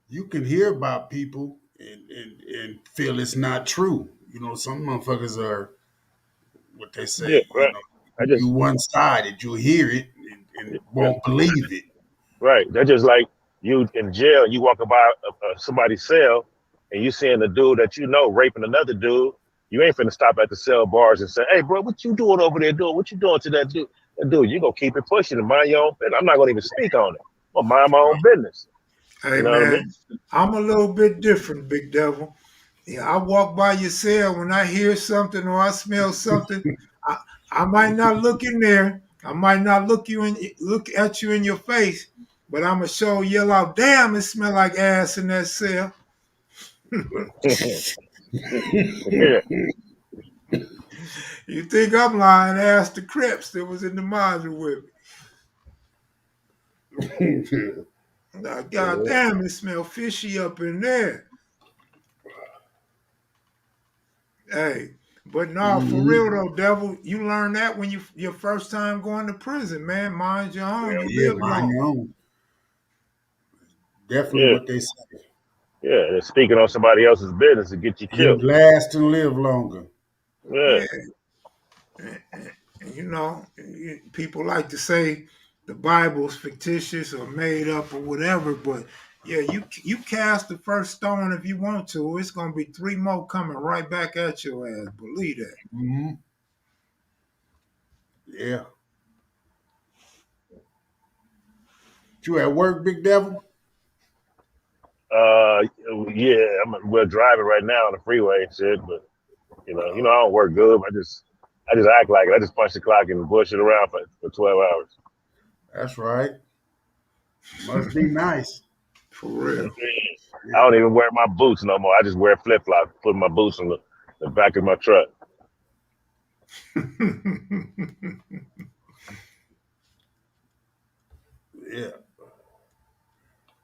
B: you can hear about people and feel it's not true. You know, some motherfuckers are what they
C: Yeah,
B: say, you
C: right.
B: know,
C: I
B: you
C: just
B: one sided, you'll hear it and
C: yeah,
B: won't believe it.
C: right. That's just like you in jail. You walk about somebody's cell, and you seeing the dude that you know raping another dude. You ain't finna stop at the cell bars and say, "Hey, bro, what you doing over there? Doing what you doing to that dude?" That dude, you gonna keep it pushing and mind your own business. I'm not gonna even speak on it. I'm gonna mind my own business.
A: Hey,
C: You know what I
A: man.
C: mean?
A: I'm a little bit different, Big Devil. Yeah, I walk by your cell when I hear something or I smell something. I, I might not look in there. I might not look at you in your face, but I'm gonna show yell out, "Damn! It smell like ass in that cell."
C: Yeah,
A: You think I'm lying? Ask the Crips that was in the module with me. Now, God
C: yeah,
A: damn, it smell fishy up in there. Hey, but no, for
B: Mhm.
A: real though, Devil, you learn that when your first time going to prison, man. Mind your own. You
B: Yeah,
A: live
B: mind
A: long.
B: your own. Definitely
C: yeah,
B: what they say.
C: yeah. And speaking on somebody else's business to get you
B: You
C: killed.
B: last and live longer.
C: Yeah,
A: Yeah, people like to say the Bible's fictitious or made up or whatever, but yeah, you cast the first stone if you want to. It's gonna be three more coming right back at your ass. Believe that.
B: Hmm. Yeah. You at work, Big Devil?
C: Uh, yeah, we're driving right now on the freeway and shit, but I don't work good. I just act like it. I just punch the clock and bullshit around for 12 hours.
B: That's right. Must be nice.
A: For real.
C: I don't even wear my boots no more. I just wear flip flops, put my boots in the back of my truck.
B: Yeah.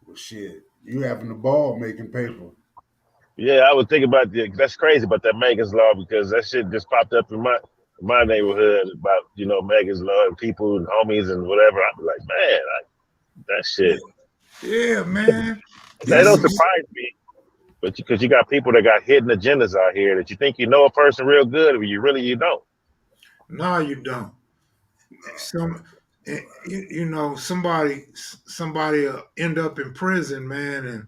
B: Well, shit. You having the ball making paper.
C: Yeah, I was thinking about that's crazy about that Megan's Law because that shit just popped up in my neighborhood about Megan's Law and people and homies and whatever. I'm like, man, that shit.
A: Yeah, man.
C: That don't surprise me, but because you got people that got hidden agendas out here that you think you know a person real good, but you don't.
A: No, you don't. Somebody end up in prison, man, and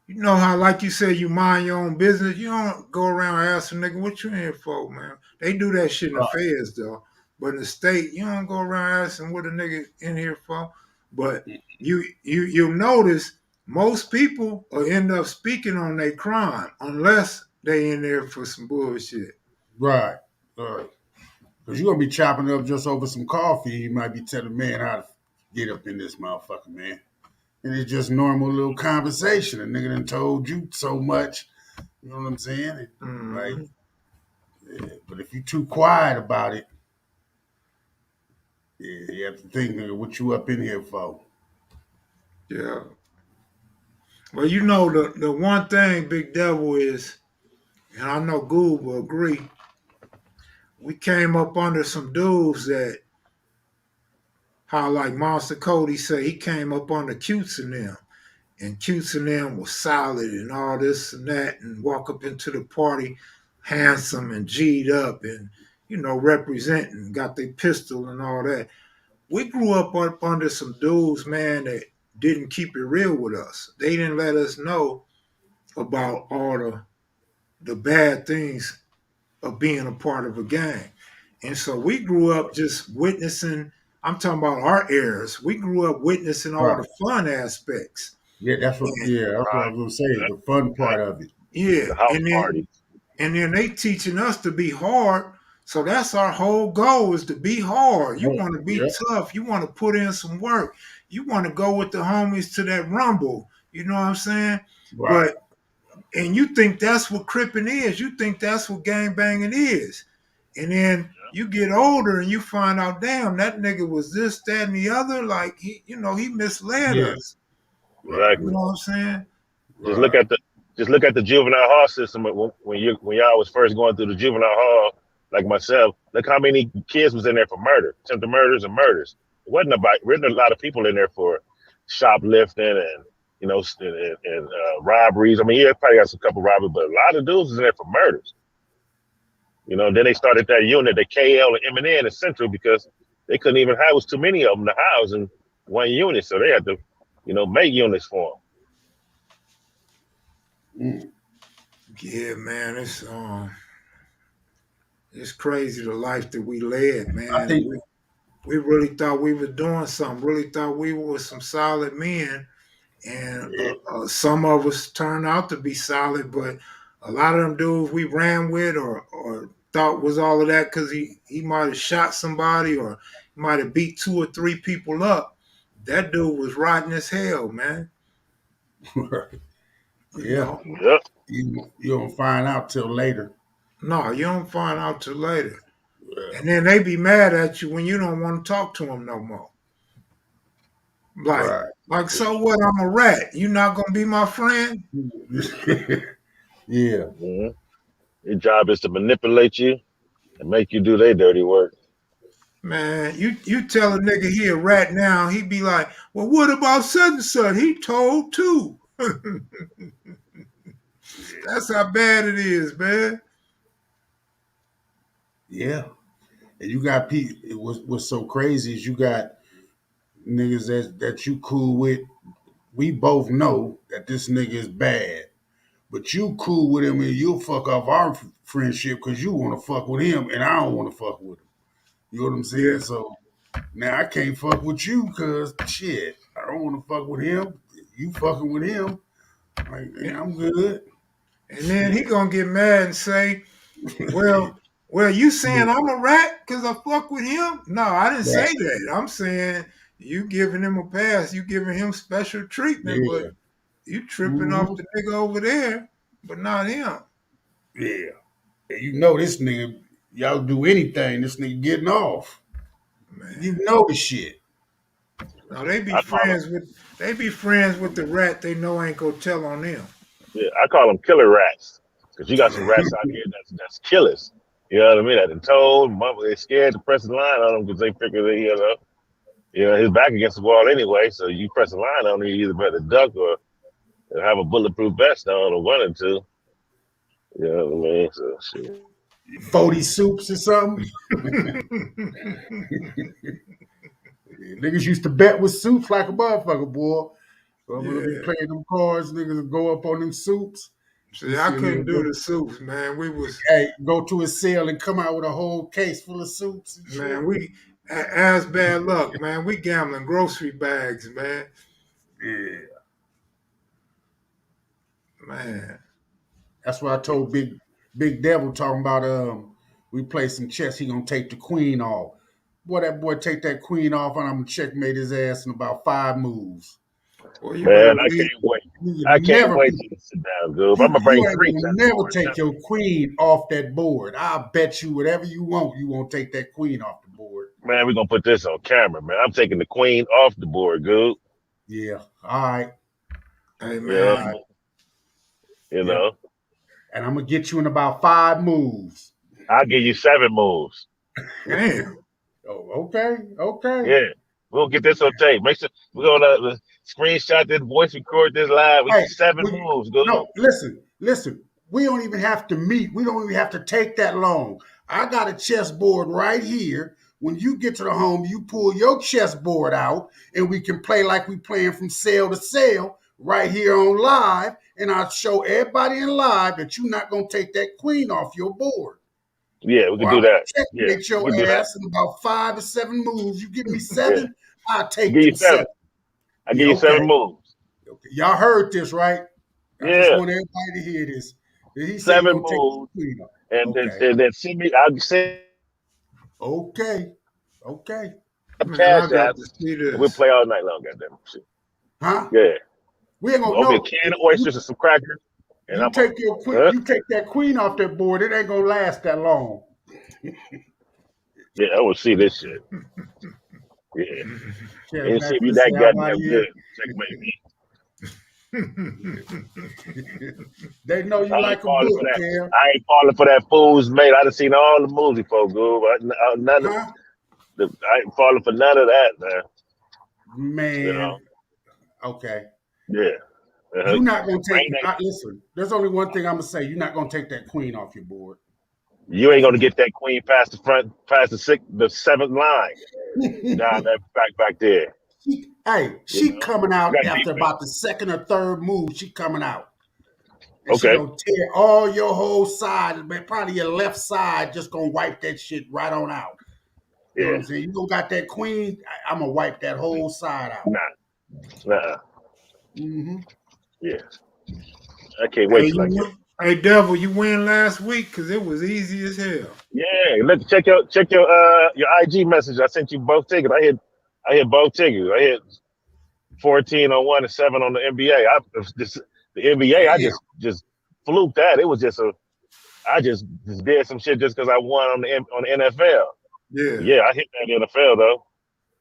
A: you know how, like you said, you mind your own business. You don't go around asking nigga what you in here for, man. They do that shit in the feds though, but in the state, you don't go around asking what a nigga in here for. But you'll notice most people will end up speaking on their crime unless they in there for some bullshit.
B: Right. Because you're going to be chopping up just over some coffee. You might be telling man how to get up in this motherfucker, man. And it's just normal little conversation. A nigga done told you so much. You know what I'm saying? Like, yeah. But if you too quiet about it, yeah, you have to think, nigga, what you up in here for?
A: Yeah. Well, the one thing, Big Devil, is, and I know Goob will agree, we came up under some dudes that, how like Monster Cody say, he came up under Cutes and them. And Cutes and them was solid and all this and that, and walk up into the party handsome and G'd up and, representing, got their pistol and all that. We grew up under some dudes, man, that didn't keep it real with us. They didn't let us know about all the bad things of being a part of a gang. And so we grew up just witnessing, I'm talking about our eras. We grew up witnessing all the fun aspects.
B: Yeah, that's what I was gonna say, the fun part of it.
A: Yeah.
C: The house party.
A: And then they teaching us to be hard. So that's our whole goal, is to be hard. You want to be tough. You want to put in some work. You want to go with the homies to that rumble. You know what I'm saying?
B: Right.
A: And you think that's what cripping is. You think that's what gang banging is. And then you get older and you find out, damn, that nigga was this, that, and the other. Like, he misled us.
C: Exactly.
A: You know what I'm saying?
C: Just look at the juvenile hall system when y'all was first going through the juvenile hall, like myself. Look how many kids was in there for murder, attempted murders and murders. It wasn't a lot of people in there for shoplifting and robberies. I mean, yeah, probably got some couple robberies, but a lot of dudes was in there for murders. Then they started that unit, the KL and M&N in Central, because they couldn't even house too many of them to house in one unit, so they had to, make units for them.
A: Yeah, man, it's crazy the life that we led, man.
B: I think
A: we really thought we were doing something. Really thought we were some solid men, and some of us turned out to be solid. But a lot of them dudes we ran with or thought was all of that because he might have shot somebody or he might have beat 2 or 3 people up. That dude was rotten as hell, man.
B: Yeah.
C: Yep.
B: You don't find out till later.
A: No, you don't find out till later. Yeah. And then they be mad at you when you don't want to talk to them no more. Like, so what? I'm a rat. You not gonna be my friend?
B: Yeah.
C: Mm-hmm. Your job is to manipulate you and make you do their dirty work.
A: Man, you tell a nigga he a rat now, he be like, well, what about such and such? He told too. That's how bad it is, man.
B: Yeah. And you got people, what's so crazy is you got niggas that you cool with. We both know that this nigga is bad, but you cool with him and you'll fuck off our friendship because you want to fuck with him and I don't want to fuck with him. You know what I'm saying?
A: Yeah.
B: So Now I can't fuck with you because shit, I don't want to fuck with him. You fucking with him, like, yeah, I'm good.
A: And then he gonna get mad and say, well, you saying I'm a rat because I fuck with him? No, I didn't say
B: Right.
A: that. I'm saying you giving him a pass. You giving him special treatment, but
B: Yeah.
A: you tripping off
B: Mm-hmm.
A: the nigga over there, but not him.
B: Yeah. And you know this nigga, y'all do anything, this nigga getting off.
A: Man.
B: You know the shit.
A: No, they be
C: I call them,
A: friends with the rat they know ain't gonna tell on them.
C: yeah, I call them killer rats because you got some rats out here that's killers. You know what I mean? That done told, mama, they scared to press the line on them because they figure that his back against the wall anyway. So you press a line on him, you either better duck or have a bulletproof vest on or one or two. You know what I mean? So shit.
B: 40 soups or something. Niggas used to bet with soups like a motherfucker, boy. So I'm gonna be
A: Yeah.
B: playing them cards, niggas will go up on them soups.
A: See, I couldn't do the soups, man. We was
B: Go to a sale and come out with a whole case full of soups and shit.
A: man, we as bad luck, man. We gambling grocery bags, man.
B: Yeah.
A: Man.
B: That's what I told Big Devil talking about we play some chess, he gonna take the queen off. Boy, that boy take that queen off and I'm gonna checkmate his ass in about 5 moves.
A: Well, you better
C: Man, I
A: leave.
C: can't wait.
B: You
C: I can't
B: never
C: wait till you sit down, Goob. I'm
B: you,
C: gonna
B: you
C: bring
B: ain't
C: three
B: gonna
C: chess
B: never
C: boards.
B: take your queen off that board. I'll bet you whatever you won't take that queen off the board.
C: Man, we're gonna put this on camera, man. I'm taking the queen off the board, Goob.
B: Yeah. All right.
A: Hey,
C: Yeah,
A: man.
C: you know.
B: And I'm gonna get you in about 5 moves.
C: I'll give you 7 moves.
A: Damn.
B: Oh, okay.
C: Yeah. We'll get this on tape. Make sure we're gonna screenshot this, voice record this live. We
B: Hey,
C: 7 moves, Goob.
B: no, listen. We don't even have to meet. We don't even have to take that long. I got a chessboard right here. When you get to the home, you pull your chessboard out, and we can play like we playing from sale to sale right here on live. And I'll show everybody in live that you're not gonna take that queen off your board.
C: Yeah, we can
B: Or
C: do
B: I'm
C: that.
B: gonna
C: Yeah,
B: checkmate
C: we
B: your
C: can do that.
B: ass in about 5 or 7 moves. You give me
C: Yeah.
B: 7, I'll
C: I
B: take
C: give you
B: them
C: 7.
B: 7.
C: I
B: Yeah,
C: give you
B: okay.
C: 7 moves.
B: Okay. Y'all heard this, right? I just
C: Yeah.
B: want everybody to hear this. He said he's
C: 7
B: gonna take the
C: moves.
B: queen off.
C: And
B: Okay.
C: then send me, I'll send
B: Okay.
A: Man, I
C: cash
A: got
C: app
A: to see
C: and we'll
A: this.
C: play all night long, goddamn shit.
B: Huh?
C: Yeah.
B: We ain't gonna
C: Open a
B: know.
C: can of oysters and some crackers. And
B: You
C: I'm
B: take your queen,
C: huh?
B: you take that queen off that board, it ain't gonna last that long.
C: Yeah, I want to see this shit. Yeah.
B: Kev
C: And see if
B: Mack
C: you
B: say
C: that
B: I'm out of
C: goddamn
B: here.
C: good. Checkmate me.
B: They know you
C: I ain't
B: like a
C: falling for
B: book,
C: that.
B: Kev.
C: I ain't falling for that fool's mate. I done seen all the movies before, Goob. None of
B: Huh?
C: I ain't falling for none of that, man. You know?
B: Man. Okay.
C: Yeah.
B: You're not gonna take.
C: Bring that.
B: Listen, there's only one thing I'm gonna say. You're not gonna take that queen off your board.
C: You ain't gonna get that queen past the front, past the 7th line down that back there.
B: She
C: You know,
B: coming
C: you
B: out
C: got
B: after
C: defense.
B: about the 2nd or 3rd move. She coming out, and she
C: Okay.
B: gonna tear all your whole side, but probably your left side. Just gonna wipe that shit right on out. You know what
C: Yeah.
B: I'm saying? You don't got that queen. I'm gonna wipe that whole side out.
C: Nah.
B: Mm-hmm.
C: Yeah. I can't wait till I get.
A: Hey, Devil, you win last week because it was easy as hell.
C: Yeah. Look, check your IG message. I sent you both tickets. I hit both tickets. I hit 14 on one and 7 on the NBA. The NBA.
B: Damn.
C: I just fluked that. It was just I just did some shit just because I won on the NFL.
A: Yeah.
C: Yeah, I hit that NFL though.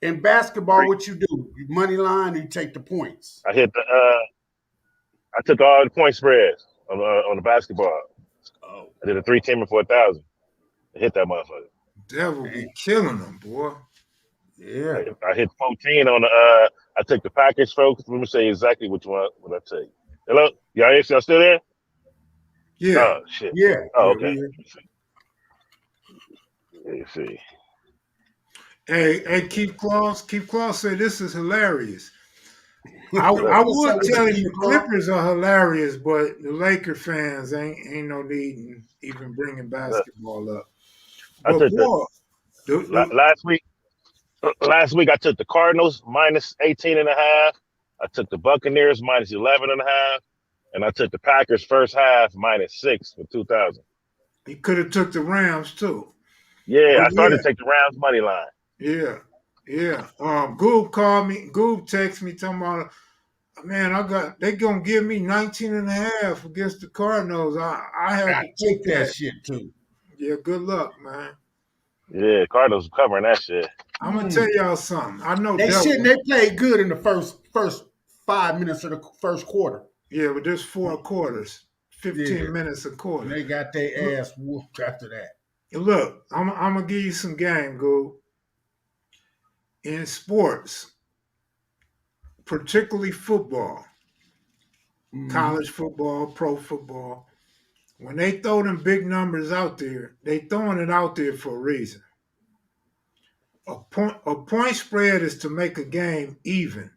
B: In basketball, what you do? You money line, or you take the points?
C: I hit I took all the point spreads on the basketball.
B: Oh,
C: I did a 3-teamer for 1,000. I hit that motherfucker.
A: Devil be killing them, boy.
B: yeah.
C: I hit 14 on the. I took the package, folks. Let me say exactly which one. What I take. Hello, y'all still there?
A: Yeah.
C: Oh shit.
B: Yeah.
C: Oh okay.
B: Yeah.
C: Let me see.
A: Hey, Keith Claus. Keith Claus said this is hilarious. I
B: What's
A: would
B: up with
A: tell
B: you,
A: you the
B: Clark?
A: Clippers are hilarious, but the Laker fans ain't no need in even bringing basketball up.
C: I
A: But
C: took
A: boy,
C: last week. Last week I took the Cardinals minus 18.5. I took the Buccaneers minus 11.5, and I took the Packers first half minus 6 for 2,000.
A: He could have took the Rams too.
C: Yeah,
A: But
C: I started to take the Rams money line.
A: yeah. Goob called me. Goob texted me talking about, man, they gonna give me 19.5 against the Cardinals. I had
B: I
A: to
B: take
A: take
B: that
A: that.
B: shit too.
A: Yeah, good luck, man.
C: Yeah, Cardinals covering that shit.
A: I'm gonna tell y'all something. I know
B: They shouldn't.
A: Devil.
B: They played good in the first 5 minutes of the first quarter.
A: Yeah, but there's 4 quarters,
B: Yeah,
A: 15 minutes a
B: and
A: quarter.
B: they got
A: Look,
B: their ass whooped after that.
A: look, I'm gonna give you some game, Goob. In sports, particularly football,
B: Mm-hmm.
A: college football, pro football, when they throw them big numbers out there, they throwing it out there for a reason. A point spread is to make a game even.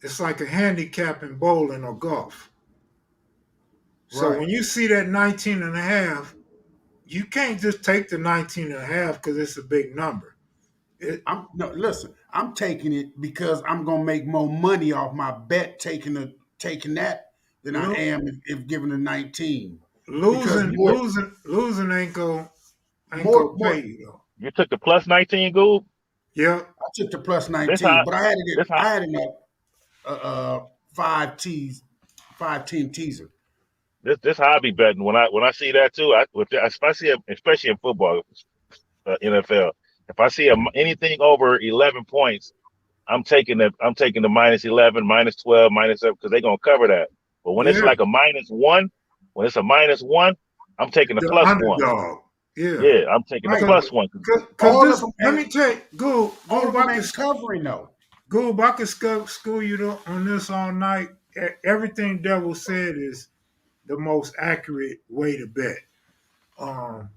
A: It's like a handicap in bowling or golf. So
B: Right.
A: when you see that 19 and a half, you can't just take the 19 and a half because it's a big number.
B: Listen. I'm taking it because I'm gonna make more money off my bet taking that than I
A: Lo-
B: am if giving a 19. Because
A: losing,
B: more
A: losing, losing ain't gonna
B: more
A: pay you though.
C: You took the plus 19, Goob?
A: Yeah,
B: I took the plus
C: This
B: 19,
C: how
B: but I had to
C: this
B: get
C: how
B: I had enough five tees, 5 team teaser.
C: this how I be betting when I see that too. If I see especially in football, NFL, if I see anything over 11 points, I'm taking the minus 11, minus 12, minus 7 because they're gonna cover that. But when it's
A: yeah.
C: like a minus one, when it's a minus one, I'm taking the
A: The
C: plus one.
A: underdog. Yeah.
C: Yeah, I'm taking the
B: Right,
A: Cause,
B: but
C: plus one.
A: cause
B: all of
A: this,
B: them
A: let
B: ain't
A: me tell you,
B: all of
A: Goob,
B: them ain't covering though.
A: I could school you on this all night. Everything Devil said is the most accurate way to bet. Um,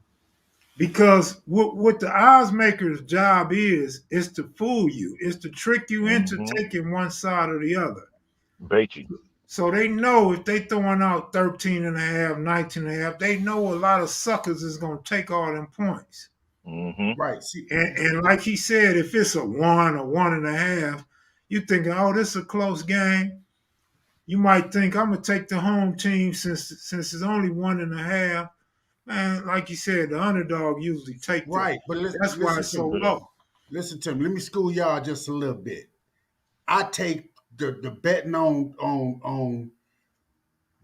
A: because what the odds maker's job is to fool you, is to trick you into
C: Mm-hmm.
A: taking one side or the other.
C: Bait you.
A: So they know if they throwing out 13 and a half, 19 and a half, they know a lot of suckers is going to take all them points.
C: Mm-hmm.
B: Right. See,
A: And like he said, if it's a 1 or 1.5, you thinking, oh, this is a close game. You might think I'm gonna take the home team since it's only 1.5. Man, like you said, the underdog usually take the.
B: right, but
A: That's why
B: listen
A: it's
B: to
A: so
B: me.
C: Yeah.
A: low.
B: Listen to me. Let me school y'all just a little bit. I take the betting on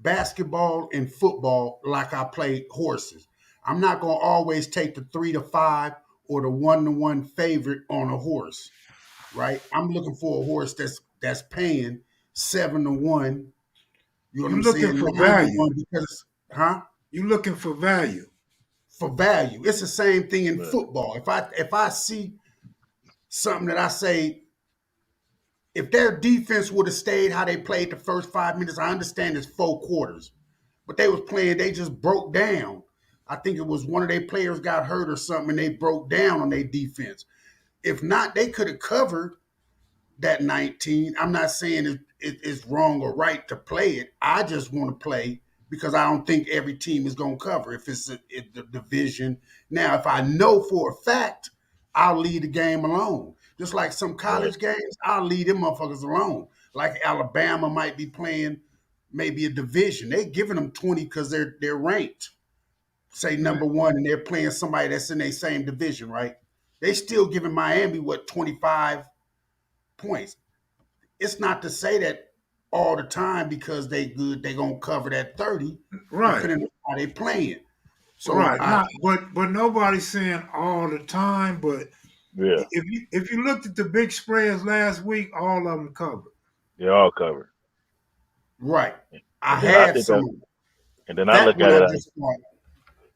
B: basketball and football like I play horses. I'm not gonna always take the 3-5 or the 1-1 favorite on a horse, right? I'm looking for a horse that's paying 7-1. You know what
A: You
B: I'm
A: looking
B: saying?
A: for
B: 9-1
A: value.
B: because, huh?
A: You looking for value.
B: For value. It's the same thing in
C: Yeah.
B: football. If I see something that I say, if their defense would have stayed how they played the first 5 minutes, I understand it's 4 quarters, but they was playing, they just broke down. I think it was one of their players got hurt or something, and they broke down on their defense. If not, they could have covered that 19. I'm not saying it's wrong or right to play it. I just want to play because I don't think every team is going to cover if it's the division. Now, if I know for a fact, I'll leave the game alone. Just like some
C: Right.
B: college games, I'll leave them motherfuckers alone. Like Alabama might be playing maybe a division. They giving them 20 because they're ranked, say number 1, and they're playing somebody that's in their same division, right? They still giving Miami 25 points. It's not to say that all the time because they good, they gonna cover that 30,
A: Right.
B: depending on how they playing. So
A: Right. But nobody's saying all the time. But
C: Yeah.
A: if you looked at the big spreads last week, all of them covered.
C: They're all covered.
B: right. I
C: And then I
B: had
C: think
B: some
C: that,
B: of them.
C: and then I
B: That
C: look
B: one
C: at
B: I
C: it,
B: just thought,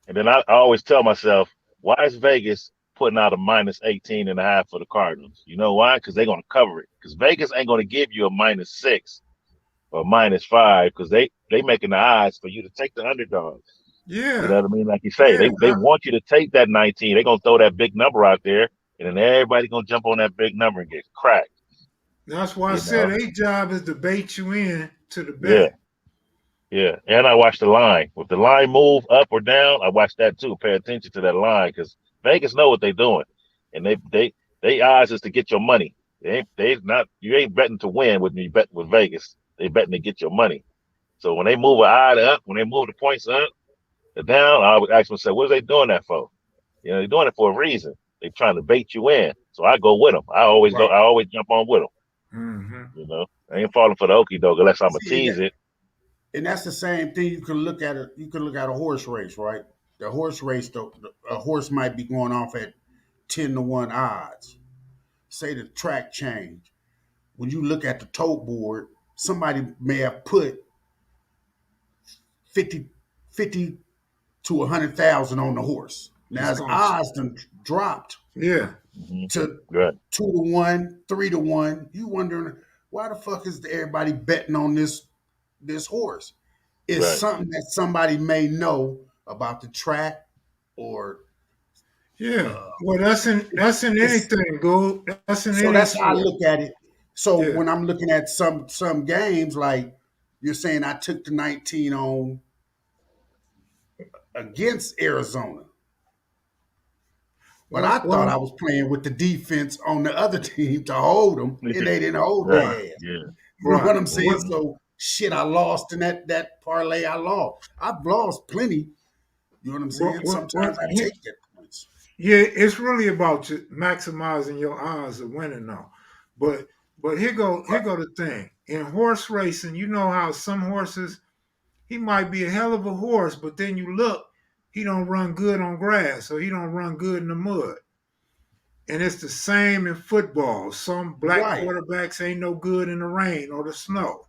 C: and then I always tell myself, why is Vegas putting out a minus 18.5 for the Cardinals? You know why? Because they're going to cover it. Because Vegas ain't going to give you a -6 or -5 because they making the odds for you to take the underdog. You know
A: Yeah.
C: what I mean? Like you say,
A: Yeah.
C: they want you to take that 19. They're going to throw that big number out there, and then everybody going to jump on that big number and get cracked.
A: That's why I
C: You
A: said
C: know?
A: their job is to bait you in to the
C: Yeah.
A: bet.
C: Yeah, and I watch the line. If the line move up or down, I watch that too. Pay attention to that line because Vegas know what they're doing, and They odds is to get your money. You ain't betting to win when you bet with Vegas. They betting to get your money. So when they move an odd up, when they move the points up, or down, I would ask myself, what are they doing that for? You know, they're doing it for a reason. They're trying to bait you in. So I go with them. I always go.
B: Right.
C: I always jump on with them.
A: Mm-hmm.
C: You know, I ain't falling for the okie doke unless I'm a
B: See,
C: tease it.
B: and that's the same thing. You can look at it. You can look at a horse race, right? The horse race, a horse might be going off at 10-1 odds. Say the track change. When you look at the tote board, somebody may have put 50 to 100,000 on the horse. Now his odds done dropped
A: Yeah.
B: to
C: Right.
B: 2-1, 3-1. You wondering why the fuck is everybody betting on this horse? It's
C: Right.
B: something that somebody may know about the track or
A: Yeah. Well, that's in anything, Goob. That's in
B: so
A: any
B: that's how I
A: sport.
B: look at it. So
A: Yeah.
B: when I'm looking at some games, like you're saying, I took the 19 on against Arizona, but I thought I was playing with the defense on the other team to hold them, and they didn't hold
C: Right.
B: their ass.
C: Yeah.
B: You know what
A: Right.
B: I'm saying? So shit, I lost in that parlay. I lost. I've lost plenty. You know what I'm saying? Sometimes I take that points.
A: Yeah, it's really about maximizing your odds of winning now. But here go the thing. In horse racing, you know how some horses, he might be a hell of a horse, but then you look, he don't run good on grass, or he don't run good in the mud. And it's the same in football. Some black
B: Right.
A: quarterbacks ain't no good in the rain or the snow.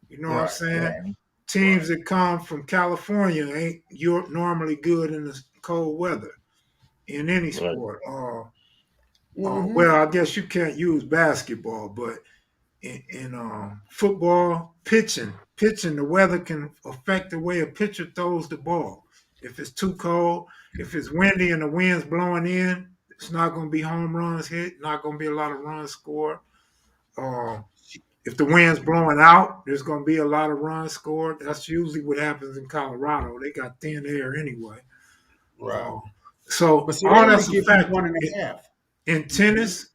A: You know what I'm
B: Right.
A: saying? Teams that come from California ain't normally good in the cold weather in any
C: Right.
A: sport.
B: Mhm.
A: Well, I guess you can't use basketball, but in football, pitching, the weather can affect the way a pitcher throws the ball. If it's too cold, if it's windy and the wind's blowing in, it's not going to be home runs hit, not going to be a lot of runs scored. If the wind's blowing out, there's going to be a lot of runs scored. That's usually what happens in Colorado. They got thin air anyway.
B: Right.
A: So
B: But see, they
A: all
B: only
A: that's a
B: give you
A: factor.
B: 1.5.
A: In tennis,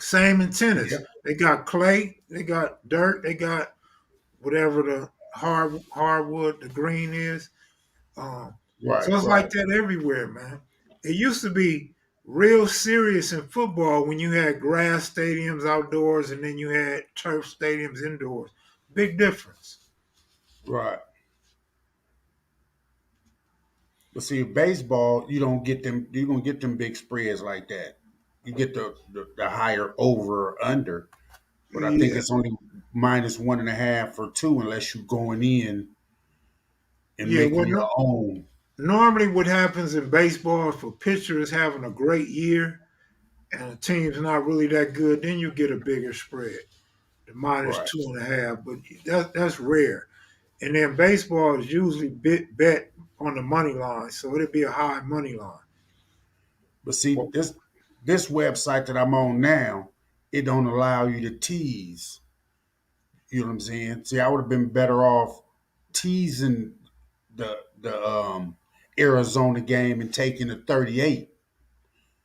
A: same in tennis.
B: Yeah.
A: They got clay, they got dirt, they got whatever the hardwood, the green is.
B: Right.
A: So it's like
B: Right.
A: that everywhere, man. It used to be real serious in football when you had grass stadiums outdoors and then you had turf stadiums indoors. Big difference.
B: Right. But see, baseball, you don't get them. You don't get them big spreads like that. You get the higher over or under, but I think
A: Yeah.
B: it's only minus 1.5 or 2 unless you're going in and
A: Yeah.
B: making your own.
A: Normally what happens in baseball, if a pitcher is having a great year and a team's not really that good, then you get a bigger spread, the minus
B: Right.
A: 2.5. But that's rare. And then baseball is usually bet on the money line, so it'd be a high money line.
B: But see, this website that I'm on now, it don't allow you to tease. You know what I'm saying? See, I would have been better off teasing the Arizona game and taking a 38.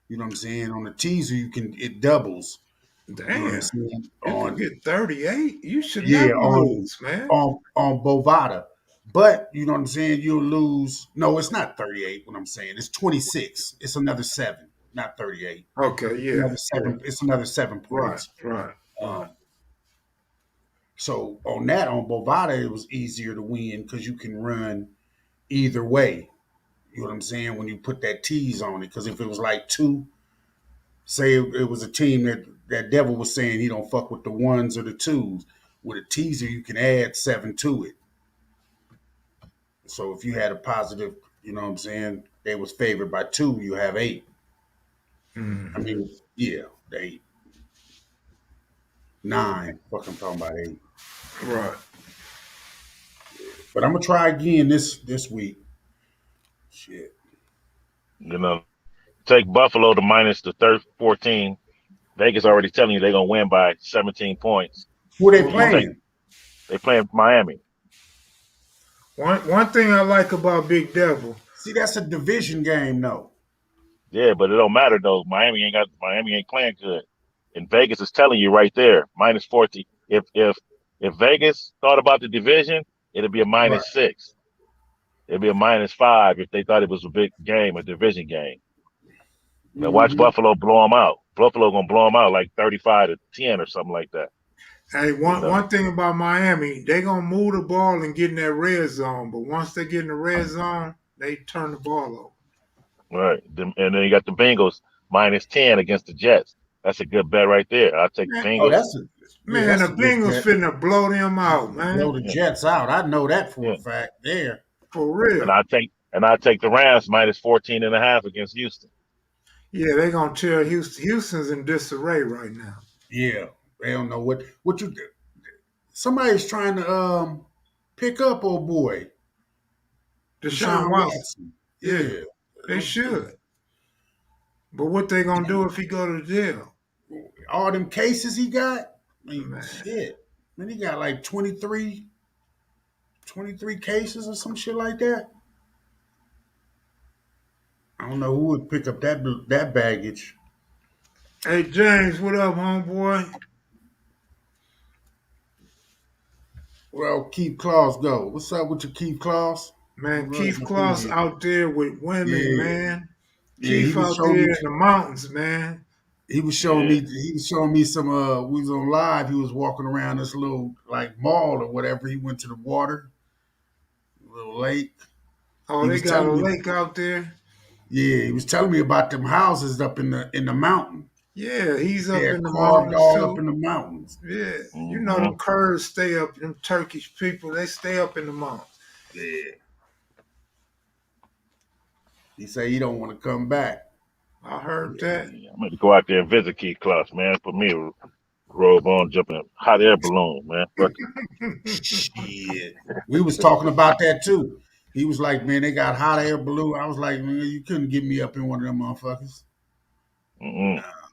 B: You know what I'm saying? On the teaser, it doubles. You know what I'm
A: Damn,
B: saying?
A: you could get 38. You should
B: Yeah,
A: never lose, man.
B: on Bovada. But you know what I'm saying? You'll lose. No, it's not 38. What I'm saying, it's 26. It's another 7, not 38.
A: Okay, yeah,
B: Another 7. It's another 7
A: right,
B: points.
A: right.
B: So on Bovada, it was easier to win because you can run either way. You know what I'm saying? When you put that tease on it, because if it was like 2, say it was a team that Devil was saying he don't fuck with the 1s or the 2s. With a teaser, you can add 7 to it. So if you had a positive, you know what I'm saying, they was favored by 2, you have 8. I mean, yeah, 8. 9. Fuck, I'm talking about 8.
A: Right.
B: But I'm gonna try again this week. Shit.
C: You know, take Buffalo to minus the 14. Vegas already telling you they're gonna win by 17 points.
B: Who they
C: You take
B: playing?
C: they playing Miami.
A: One thing I like about Big Devil,
B: See, that's a division game, though.
C: Yeah, but it don't matter though. Miami ain't playing good. And Vegas is telling you right there, minus 40. If Vegas thought about the division, it'd be a
B: Right.
C: -6. It'd be a -5 if they thought it was a big game, a division game. Now watch
B: Mm-hmm.
C: Buffalo blow them out. Buffalo gonna blow them out like 35-10 or something like that.
A: Hey,
C: You
A: one
C: know,
A: one thing about Miami, they gonna move the ball and get in that red zone. But once they get in the red zone, they turn the ball over.
C: right? And then you got the Bengals -10 against the Jets. That's a good bet right there. I'll take the
A: Man,
B: Oh,
C: Bengals.
B: that's a yeah,
A: man,
B: that's
A: the
B: a good
A: Bengals
B: bet.
A: finna blow them out,
B: Blow
A: man.
B: the
C: Yeah,
B: Jets out. I know that for
C: yeah.
B: a fact. There.
A: For
C: And
A: real.
C: I take the Rams -14.5 against Houston.
A: Yeah, they gonna tear Houston. Houston's in disarray right now.
B: Yeah. They don't know what you. Somebody's trying to pick up old boy
A: Deshaun
B: Deshaun
A: Watson.
B: Watson.
A: Yeah,
B: Yeah.
A: they should. But what they gonna do if he go to jail?
B: All them cases he got. I mean,
A: Man,
B: shit. Man, he got like 23 cases or some shit like that. I don't know who would pick up that baggage.
A: hey James, what up, homeboy?
B: Well, Keith Claus go. What's up with your Keith Claus?
A: Man,
B: I'm running
A: Keith
B: up in
A: Kloss
B: here.
A: out there with women,
B: Yeah,
A: man.
B: yeah. He
A: Keith
B: was
A: out
B: showing
A: there
B: me.
A: in the mountains, man.
B: He was showing
C: Yeah,
B: me. He was showing me some. We was on live. He was walking around this little like mall or whatever. He went to the water, little lake.
A: Oh,
B: He
A: they
B: was
A: got a
B: telling me.
A: lake out there.
B: Yeah, he was telling me about them houses up in the mountain.
A: Yeah, he's
B: They
A: up
B: had
A: in the
B: carved
A: mountains
B: all up
A: too.
B: in the mountains.
A: Yeah, you know
C: hmm
A: them Kurds stay up. Them Turkish people, they stay up in the mountains.
B: Yeah. He said he don't want to come back.
A: I heard that.
C: yeah. I'm gonna go out there and visit Keith Cluss, man. Put me a robe on, jump in a hot air balloon, man. Fuck
B: Shit. We was talking about that too. He was like, man, they got hot air balloon. I was like, man, you couldn't get me up in one of them motherfuckers.
C: it. Mm-mm.
B: Nah,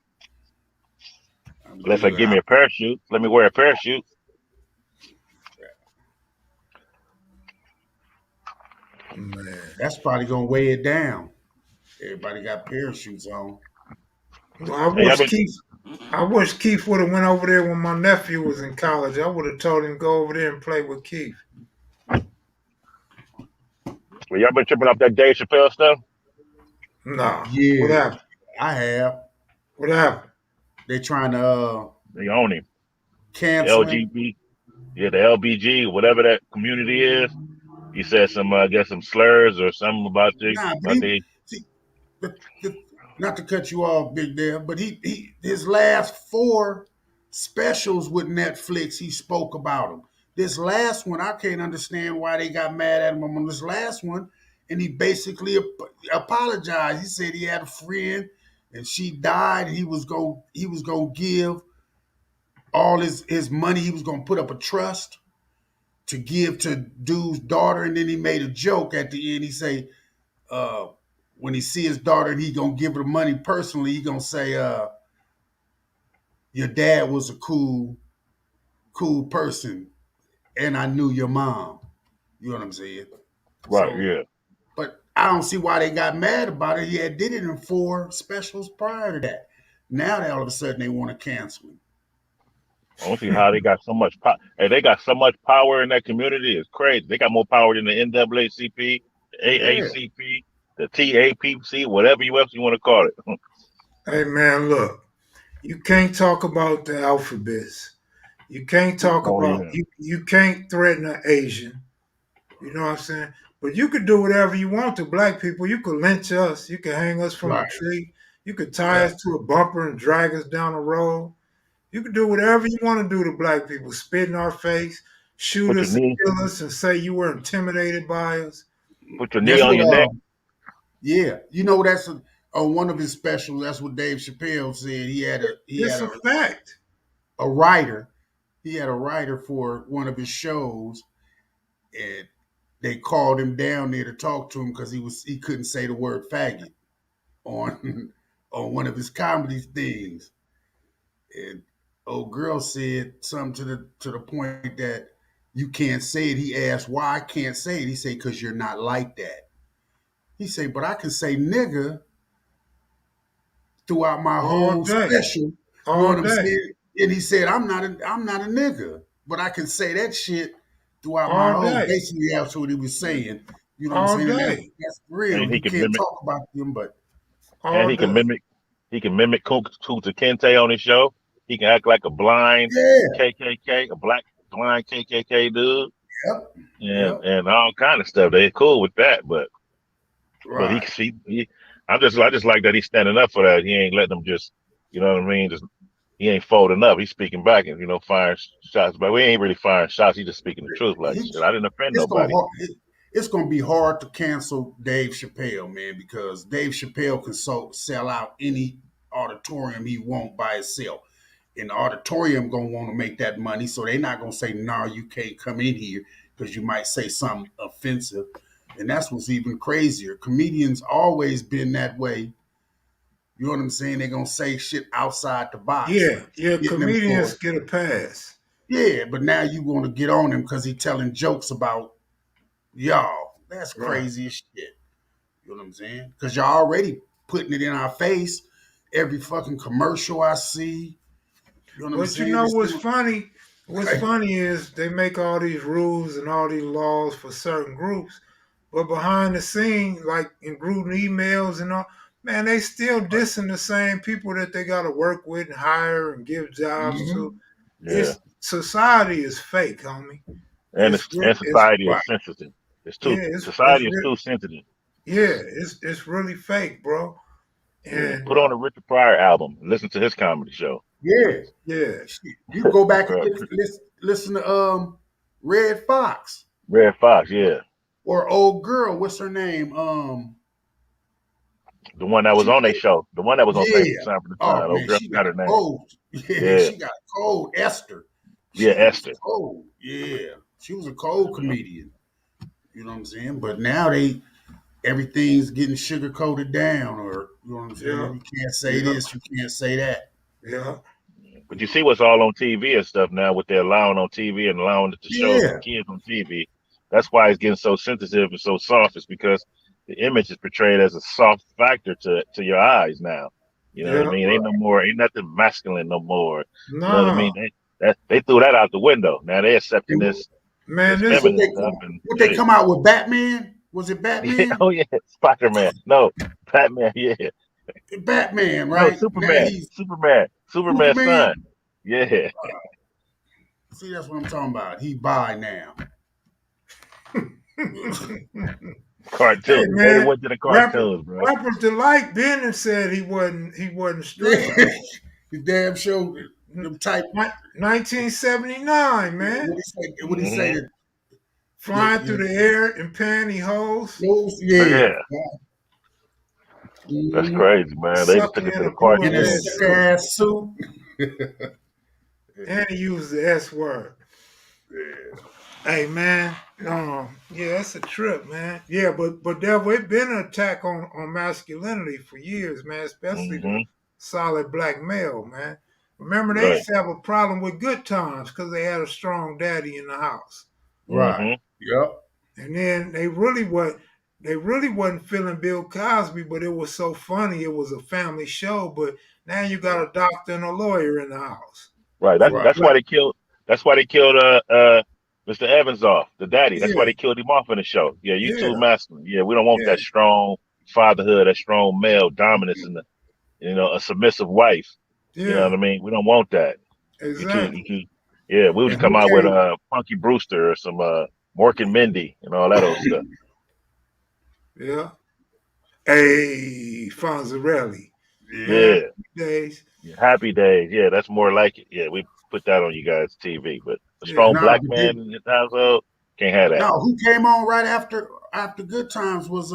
B: I'm
C: Unless I
B: good.
C: give me a parachute, let me wear a parachute.
A: Man,
B: That's probably gonna weigh it down. Everybody got parachutes on.
A: well, I
C: Hey,
A: wish Keith. I wish Keith would have went over there when my nephew was in college. I would have told him to go over there and play with Keith.
C: y'all been tripping off that Dave Chappelle stuff?
A: Nah, what
B: Yeah,
A: happened?
B: I have.
A: What happened?
B: They trying to
C: They own him. The
B: cancel him.
C: LGB, yeah, the LBG, whatever that community is. He said some, I guess, some slurs or something about the,
B: Nah, but
C: about the.
B: see, the, not to cut you off, Big Dan, but he his last four specials with Netflix, he spoke about them. This last one, I can't understand why they got mad at him on this last one, and he basically apologized. He said he had a friend and she died. He was gonna give all his money. He was gonna put up a trust to give to dude's daughter, and then he made a joke at the end. He say, uh, when he see his daughter and he gonna give her the money personally, he gonna say, your dad was a cool person, and I knew your mom. You know what I'm saying?
C: Right,
B: So,
C: yeah.
B: but I don't see why they got mad about it. He had did it in four specials prior to that. Now they all of a sudden they want to cancel him.
C: I don't see how they got so much power. Hey, they got so much power in that community. It's crazy. They got more power than the NAACP, the
B: Yeah,
C: AACP, the TAPC, whatever else you want to call it.
A: Hey man, look, you can't talk about the alphabets. You can't talk
C: Oh
A: about
C: yeah.
A: you can't threaten an Asian. You know what I'm saying? But you could do whatever you want to black people. You could lynch us. You could hang us from a
B: right.
A: tree. You could tie
B: Yeah.
A: us to a bumper and drag us down the road. You could do whatever you want to do to black people. Spit in our face, shoot
C: Put your
A: us and
C: knee,
A: kill us and say you were intimidated by us.
C: put your knee
B: That's
C: on
B: what.
C: your neck.
B: Yeah. That's on one of his specials. That's what Dave Chappelle said. He
A: It's
B: had
A: a fact.
B: a writer. He had a writer for one of his shows, and they called him down there to talk to him because he couldn't say the word faggot on on one of his comedy things. And old girl said something to the point that you can't say it. He asked why I can't say it. He said because you're not like that. He said, but I can say nigga throughout my
A: All
B: whole
A: day.
B: special. You know
A: All
B: what I'm
A: day.
B: saying? And he said, I'm not a nigga, but I can say that shit throughout my
A: All
B: whole.
A: day.
B: Basically, that's what he was saying. You know what I'm
A: All
B: saying? And
A: day.
B: that's real.
C: And he
B: You
C: can
B: can't
C: mimic,
B: talk about them, but
C: and
A: All
C: he can
A: day.
C: mimic, Kunta Kinte on his show. He can act like a blind
B: yeah,
C: KKK, a black blind KKK dude,
B: yep,
C: and
B: yep,
C: all kind of stuff. They're cool with that, but
B: right.
C: I just like that he's standing up for that. He ain't letting them just, you know what I mean? Just he ain't folding up. He's speaking back and firing shots. But we ain't really firing shots. He's just speaking the truth. Like
B: He,
C: shit, I didn't offend
B: it's gonna
C: nobody.
B: it's gonna be hard to cancel Dave Chappelle, man, because Dave Chappelle can sell out any auditorium he want by himself. And the auditorium gonna want to make that money, so they're not gonna say, "No, you can't come in here," because you might say something offensive. And that's what's even crazier. Comedians always been that way. You know what I'm saying? They're gonna say shit outside the box,
A: Yeah. Yeah.
B: getting them
A: Comedians
B: for
A: get a pass.
B: yeah. But now you want to get on him because he telling jokes about y'all. That's
A: Right.
B: crazy as shit. You know what I'm saying? Because y'all already putting it in our face. Every fucking commercial I see. You know what I'm
A: But you
B: saying?
A: know
B: It's
A: what's
B: still,
A: funny? What's funny is they make all these rules and all these laws for certain groups, but behind the scene, like in group emails and all, man, they still dissing the same people that they got to work with and hire and give jobs to.
B: mm-hmm.
C: Yeah,
A: It's society is fake, homie.
C: and
A: It's
C: society is
B: Right.
C: sensitive.
A: yeah,
C: Society is too sensitive.
A: yeah, it's really fake, bro.
C: Yeah,
A: And
C: put on a Richard Pryor album and listen to his comedy show.
B: Yeah.
A: yeah,
B: Shit. You go back and listen to Red Fox
C: Red Fox, yeah,
B: or old girl. What's her name?
C: the one that was
B: She
C: on their show, the one that was on
B: yeah.
C: Sanford and
B: Oh
C: Son. Oh,
B: man,
C: girl,
B: she got
C: forgot her name.
B: cold. Yeah,
C: Yeah,
B: she got cold. Esther.
C: yeah,
B: She was
C: Esther.
B: cold. Yeah. She was a cold
C: Yeah.
B: comedian. You know what I'm saying? But now everything's getting sugar coated down, or you know what I'm saying?
A: yeah,
B: You can't say
A: yeah,
B: this, you can't say that.
A: yeah.
C: But you see what's all on TV and stuff now, what they're allowing on TV and allowing it to show to
B: Yeah.
C: kids on TV. That's why it's getting so sensitive and so soft. It's because the image is portrayed as a soft factor to your eyes now. You know what I
A: Yeah.
C: mean? Ain't nothing masculine no more. You know what I mean?
A: No,
C: They threw that out the window. Now they're accepting
B: And
C: this
A: man, this
B: what
C: feminine
B: they
C: stuff and
B: what they
C: hey,
B: come out with Batman? Was it
C: yeah,
B: Batman?
C: oh yeah, Spider Man. No, Batman. Yeah,
B: Batman,
C: no,
B: right? Now
C: Superman.
B: he's
C: Superman's
B: Superman.
C: son. Yeah,
B: See, that's what I'm talking about. He by now.
A: hey
C: cartoon. They
A: man,
C: went to the
A: rapper
C: cartoons, bro.
A: rapper Delight Bennett said he wasn't straight.
B: The damn show, them type.
A: 1979, man,
B: What he say? What he say?
C: Hmm.
A: flying through the air in pantyhose,
B: Yeah.
C: Yeah, that's
B: Mhm.
C: crazy, man. They just took
A: sucking
C: it
A: in
C: to
A: a
C: the
B: In a
A: bull-head
C: cartoons.
B: sick
A: suit,
B: ass suit.
A: and he used the S word. Hey man, yeah, that's a trip, man. Yeah, but there we've been an attack on masculinity for years, man, especially the
C: Hmm.
A: solid black male, man. Remember, they
C: Right.
A: used to have a problem with good times because they had a strong daddy in the house,
B: Right.
C: Hmm.
B: Yep.
A: and then they really wasn't feeling Bill Cosby, but it was so funny. It was a family show, but now you got a doctor and a lawyer in the house.
C: Right.
A: For
B: Right.
C: That's why
A: black,
C: they killed. That's why they killed Mr. Evans off, the daddy. That's why
A: yeah,
C: they killed him off in the show. Yeah, you too
A: yeah,
C: masculine. Yeah, we don't want
A: yeah,
C: that strong fatherhood, that strong male dominance, and a submissive wife. You know what
A: yeah,
C: I mean? We don't want that. You
A: exactly,
C: too. Yeah, we would
B: And
C: just come
B: who
C: out with
B: came?
C: Punky Brewster or some Mork and Mindy and all that old stuff.
A: yeah. Hey, Fonzarelli.
B: Yeah.
A: Happy
C: Yeah.
A: days.
C: Yeah, Happy Days. Yeah, that's more like it. Yeah, we put that on you guys' TV. But a
A: Yeah.
C: strong
B: No,
C: black man in his household can't have that.
B: no, who came on right after Good Times was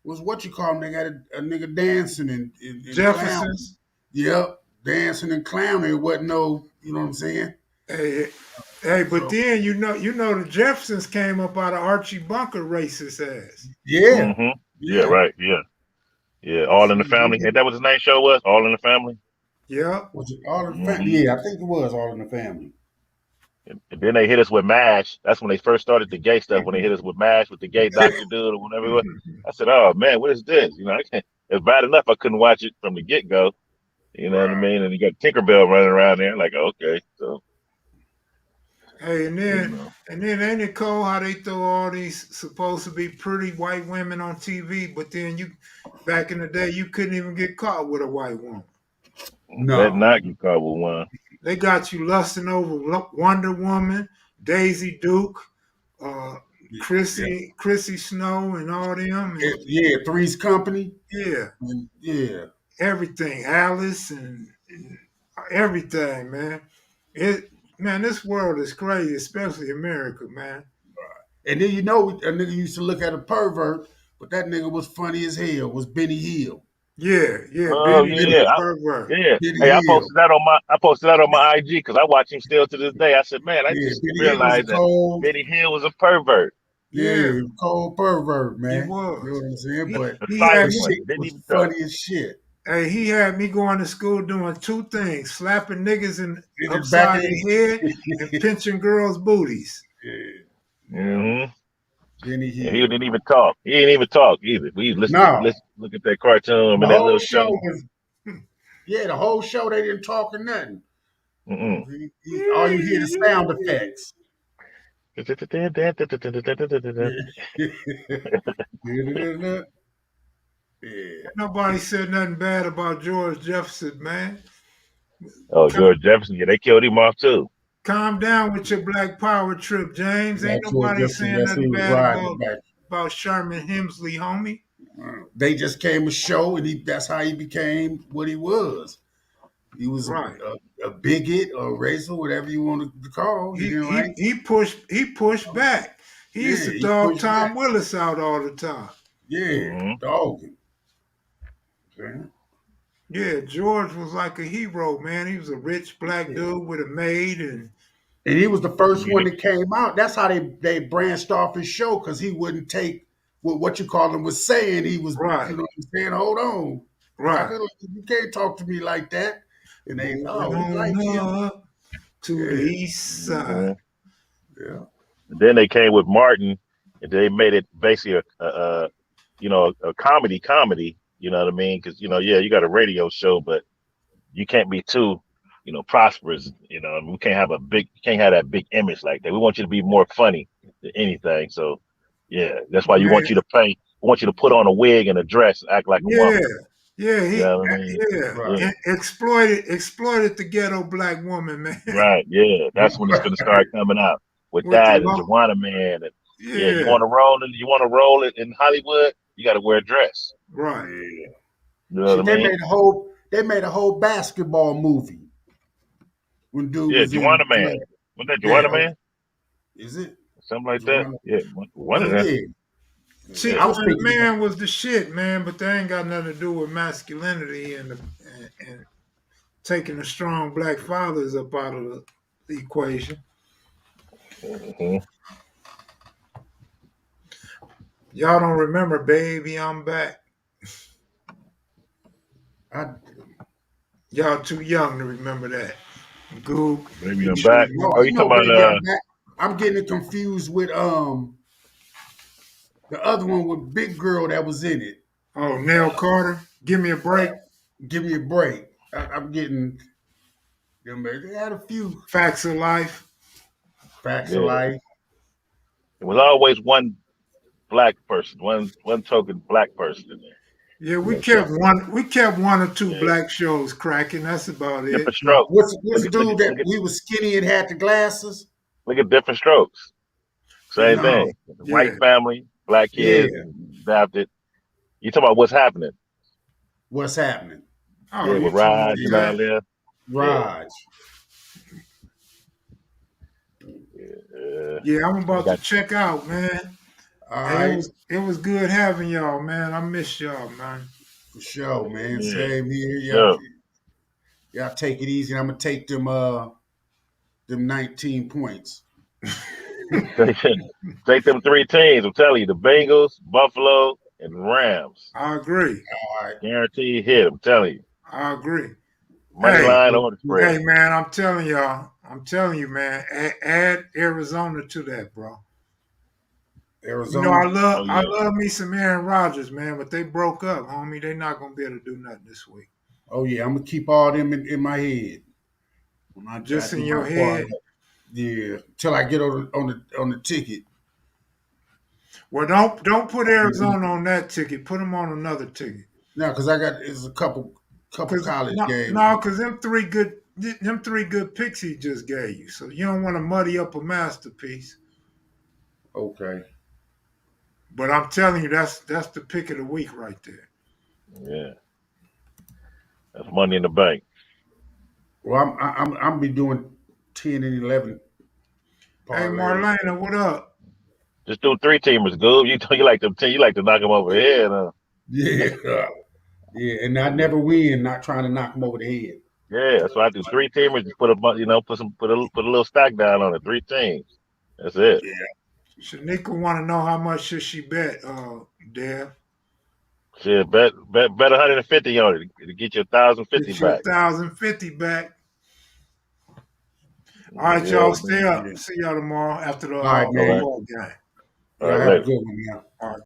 B: what you call him? They got a nigga dancing and clowning.
A: Jeffersons.
B: Yep, dancing and clowning. It wasn't no, you know what I'm saying?
A: Hey, hey, but
B: So
A: then the Jeffersons came up out of Archie Bunker racist ass.
B: yeah,
C: Hmm. Yeah,
B: yeah.
C: right. Yeah. Yeah. All in the Family. Ain't that what his name show was? All in the Family?
A: Yeah.
B: Was it All in the Family?
C: Hmm.
B: Yeah, I think it was All in the Family.
C: And then they hit us with MASH. That's when they first started the gay stuff, when they hit us with MASH with the gay doctor dude or whatever it was. I said, oh, man, what is this? They it's bad enough I couldn't watch it from the get go. You know what I mean? And you got Tinkerbell running around there, like, okay, so
A: Hey, and
C: you
A: then
C: know.
A: and then ain't it cool how they throw all these supposed to be pretty white women on TV, but then you back in the day you couldn't even get caught with a white woman.
C: That
B: No.
C: not get caught with one.
A: They got you lusting over Wonder Woman, Daisy Duke,
B: Yeah.
A: Chrissy Snow, and all them, and
B: Yeah, Three's Company.
A: yeah,
B: Yeah.
A: everything, Alice and everything, man. It man, this world is crazy, especially America, man.
B: And then you know, a nigga used to look at a pervert, but that nigga was funny as hell. Was Benny Hill?
A: Yeah, yeah,
C: Oh
A: Benny
B: Benny,
A: Hill,
C: yeah,
A: pervert.
C: yeah.
B: Benny
C: Hey,
B: Hill.
C: I posted that on my IG because I watch him still to this day. I said, man, I
B: Yeah,
C: just
B: Benny Hill was a
C: realized that
B: cold.
C: Benny Hill was a pervert,
A: Yeah,
B: Yeah, cold pervert,
A: he
B: man. You know
A: was.
B: what I'm saying?
A: He
B: But
C: a
A: he had
B: the
C: silent
A: me.
C: one.
B: shit
C: Didn't
B: was
C: even talk.
B: funny as shit.
A: Hey, he had me going to school doing two things: slapping niggas in
B: In the back
A: upside
B: of
A: the head and
B: the
A: pinching girls' booties.
B: yeah, yeah.
C: Hmm
B: Benny
C: And he
B: Hill.
C: didn't even talk. He didn't even talk either. We
B: No,
C: listen, look at that cartoon
B: the
C: and that
B: whole
C: little
B: show
C: show.
B: was the whole show they didn't talk or nothing.
C: Mm-mm.
B: All you hear the sound effects. Yeah. Yeah.
A: Nobody said nothing bad about George Jefferson, man.
C: Oh, George Jefferson, yeah, they killed him off too.
A: Calm down with your Black Power trip, James. Ain't
B: That's what
A: nobody
B: just
A: saying
B: that's who
A: nothing
B: was
A: bad
B: riding back.
A: about Sherman Hemsley, homie.
B: They just came a show, and that's how he became what he was. He was
A: Right.
B: a bigot or racist, whatever you want to call. He
A: He
B: didn't
A: he
B: like.
A: he pushed back. He used
B: Yeah,
A: to
B: he
A: dog
B: pushed
A: Tom
B: back.
A: Willis out all the time.
B: Yeah,
C: Hmm
B: dogging. Yeah.
A: Yeah, George was like a hero, man. He was a rich black dude with a maid, and
B: And he was the first one
C: Yeah.
B: that came out. That's how they branched off his show because he wouldn't take what you call him was saying. He was,
A: right,
B: you know what I'm saying? Hold on,
A: right.
B: Rocker, you can't talk to me like that. And they,
A: Moving
B: no, we like him.
A: on up to the
B: Yeah,
A: east side.
C: hmm
B: yeah.
C: And then they came with Martin, and they made it basically a comedy. You know what I mean? Because yeah, you got a radio show, but you can't be too, prosperous. I mean, we can't have that big image like that. We want you to be more funny than anything. So, yeah, that's why you want
A: Man,
C: you to pay. We want you to put on a wig and a dress, and act like a
A: yeah,
C: woman.
A: yeah,
C: You know what I mean?
B: Right.
C: Yeah,
A: exploited the ghetto black woman, man,
C: right. Yeah, that's when it's gonna start coming out with
A: with the
C: that and
A: law.
C: Joanna Man. And yeah, you
A: Yeah,
C: want to roll it in Hollywood. You got to wear a dress.
A: right.
B: Yeah.
C: You know
B: Shit,
C: what I mean?
B: they made a whole basketball movie when dude
C: Yeah,
B: was in
C: Joanna Man.
B: play.
C: Was that
B: Yeah,
C: Joanna Man?
B: is it?
C: Something like that.
B: Joanna?
C: Yeah, one of
A: Yeah.
C: them.
B: Yeah.
C: Yeah.
B: I
A: Cheaper
B: was
A: than a
B: thinking
A: man was the shit, man, but that ain't got nothing to do with masculinity and taking the strong black fathers up out of the equation.
C: hmm
A: Y'all don't remember, baby, I'm back.
B: I
A: Y'all too young to remember that. Goob,
C: Maybe
A: you
C: I'm
A: too
C: back.
A: young.
C: Oh,
B: we
C: you talking
B: know,
C: about
B: baby, I'm back. I'm getting it confused with the other one with big girl that was in it.
A: Oh, Nell Carter, give me a break.
B: Give me a break. I'm getting them. They had a few
A: Facts of life.
B: facts of
C: yeah.
B: life.
C: It was always one black person, one token black person in there
A: Yeah,
C: in that show.
A: we kept one or two
C: Yeah.
A: black shows cracking. That's about it.
C: Different strokes.
B: What's
C: Look
B: dude
C: at
B: that he was skinny and had the glasses?
C: different strokes. Same
A: Yeah,
B: No,
C: thing.
A: yeah,
C: White family, black
B: yeah.
C: kids, adopted. You talking about what's happening?
B: What's happening?
A: Oh,
C: Yeah,
A: you
C: with
A: talking about
C: Raj and
B: Yeah,
C: all
A: that?
C: that. Yeah.
B: Raj.
C: Yeah.
A: Yeah, I'm
C: They
A: about to
C: got
A: check out, man.
B: All
A: Hey,
B: right,
A: it was good having y'all, man. I miss y'all, man.
B: for sure, man.
C: yeah.
B: Same here.
C: Sure.
B: Y'all take it easy. I'm gonna take them 19 points.
C: Take them three teams. I'm telling you, the Bengals, Buffalo, and Rams.
A: I agree.
B: All right.
C: Guaranteed hit. I'm telling you,
A: I agree.
C: money
A: Hey,
C: line or the spread.
A: hey, man, I'm telling y'all. I'm telling you, man. Add Arizona to that, bro. You know, I
B: Arizona.
A: love
C: Oh
A: I
C: yeah.
A: love me some Aaron Rodgers, man, but they broke up, homie. They not gonna be able to do nothing this week.
B: Oh yeah, I'm gonna keep all them in my head when I
A: Just in
B: do
A: your
B: my part.
A: head.
B: Yeah, till I get on the ticket.
A: Well, don't put Arizona on that ticket. Put them on another ticket.
B: Now, because I got it's a couple
A: Cause
B: college
A: no,
B: games.
A: no, cause them three good picks he just gave you. So you don't want to muddy up a masterpiece.
B: Okay.
A: But I'm telling you, that's the pick of the week right there.
C: Yeah. That's money in the bank.
B: Well, I'm be doing 10 and 11
A: Hey,
B: parlays.
A: Marlena, what up?
C: Just do three teamers, Goob. You like them. You like to knock them over the head. Huh?
B: Yeah, yeah, and I never win not trying to knock them over the head.
C: Yeah, that's why I do three teamers. Just put put a little stack down on it. Three teams. That's it.
B: Yeah,
A: Shanika want to know how much should she bet, Dad?
C: Shit, bet 150 on it to get your 1,050
A: Get your
C: back.
A: 1,050 back. All right,
C: Yeah,
A: y'all, stay
C: man.
A: up.
B: yeah.
A: See y'all tomorrow after the
B: All right,
C: All
B: man.
C: right.
A: football game.
C: All
B: Y'all
C: right,
B: have a
C: later.
B: good one, man.
A: All right.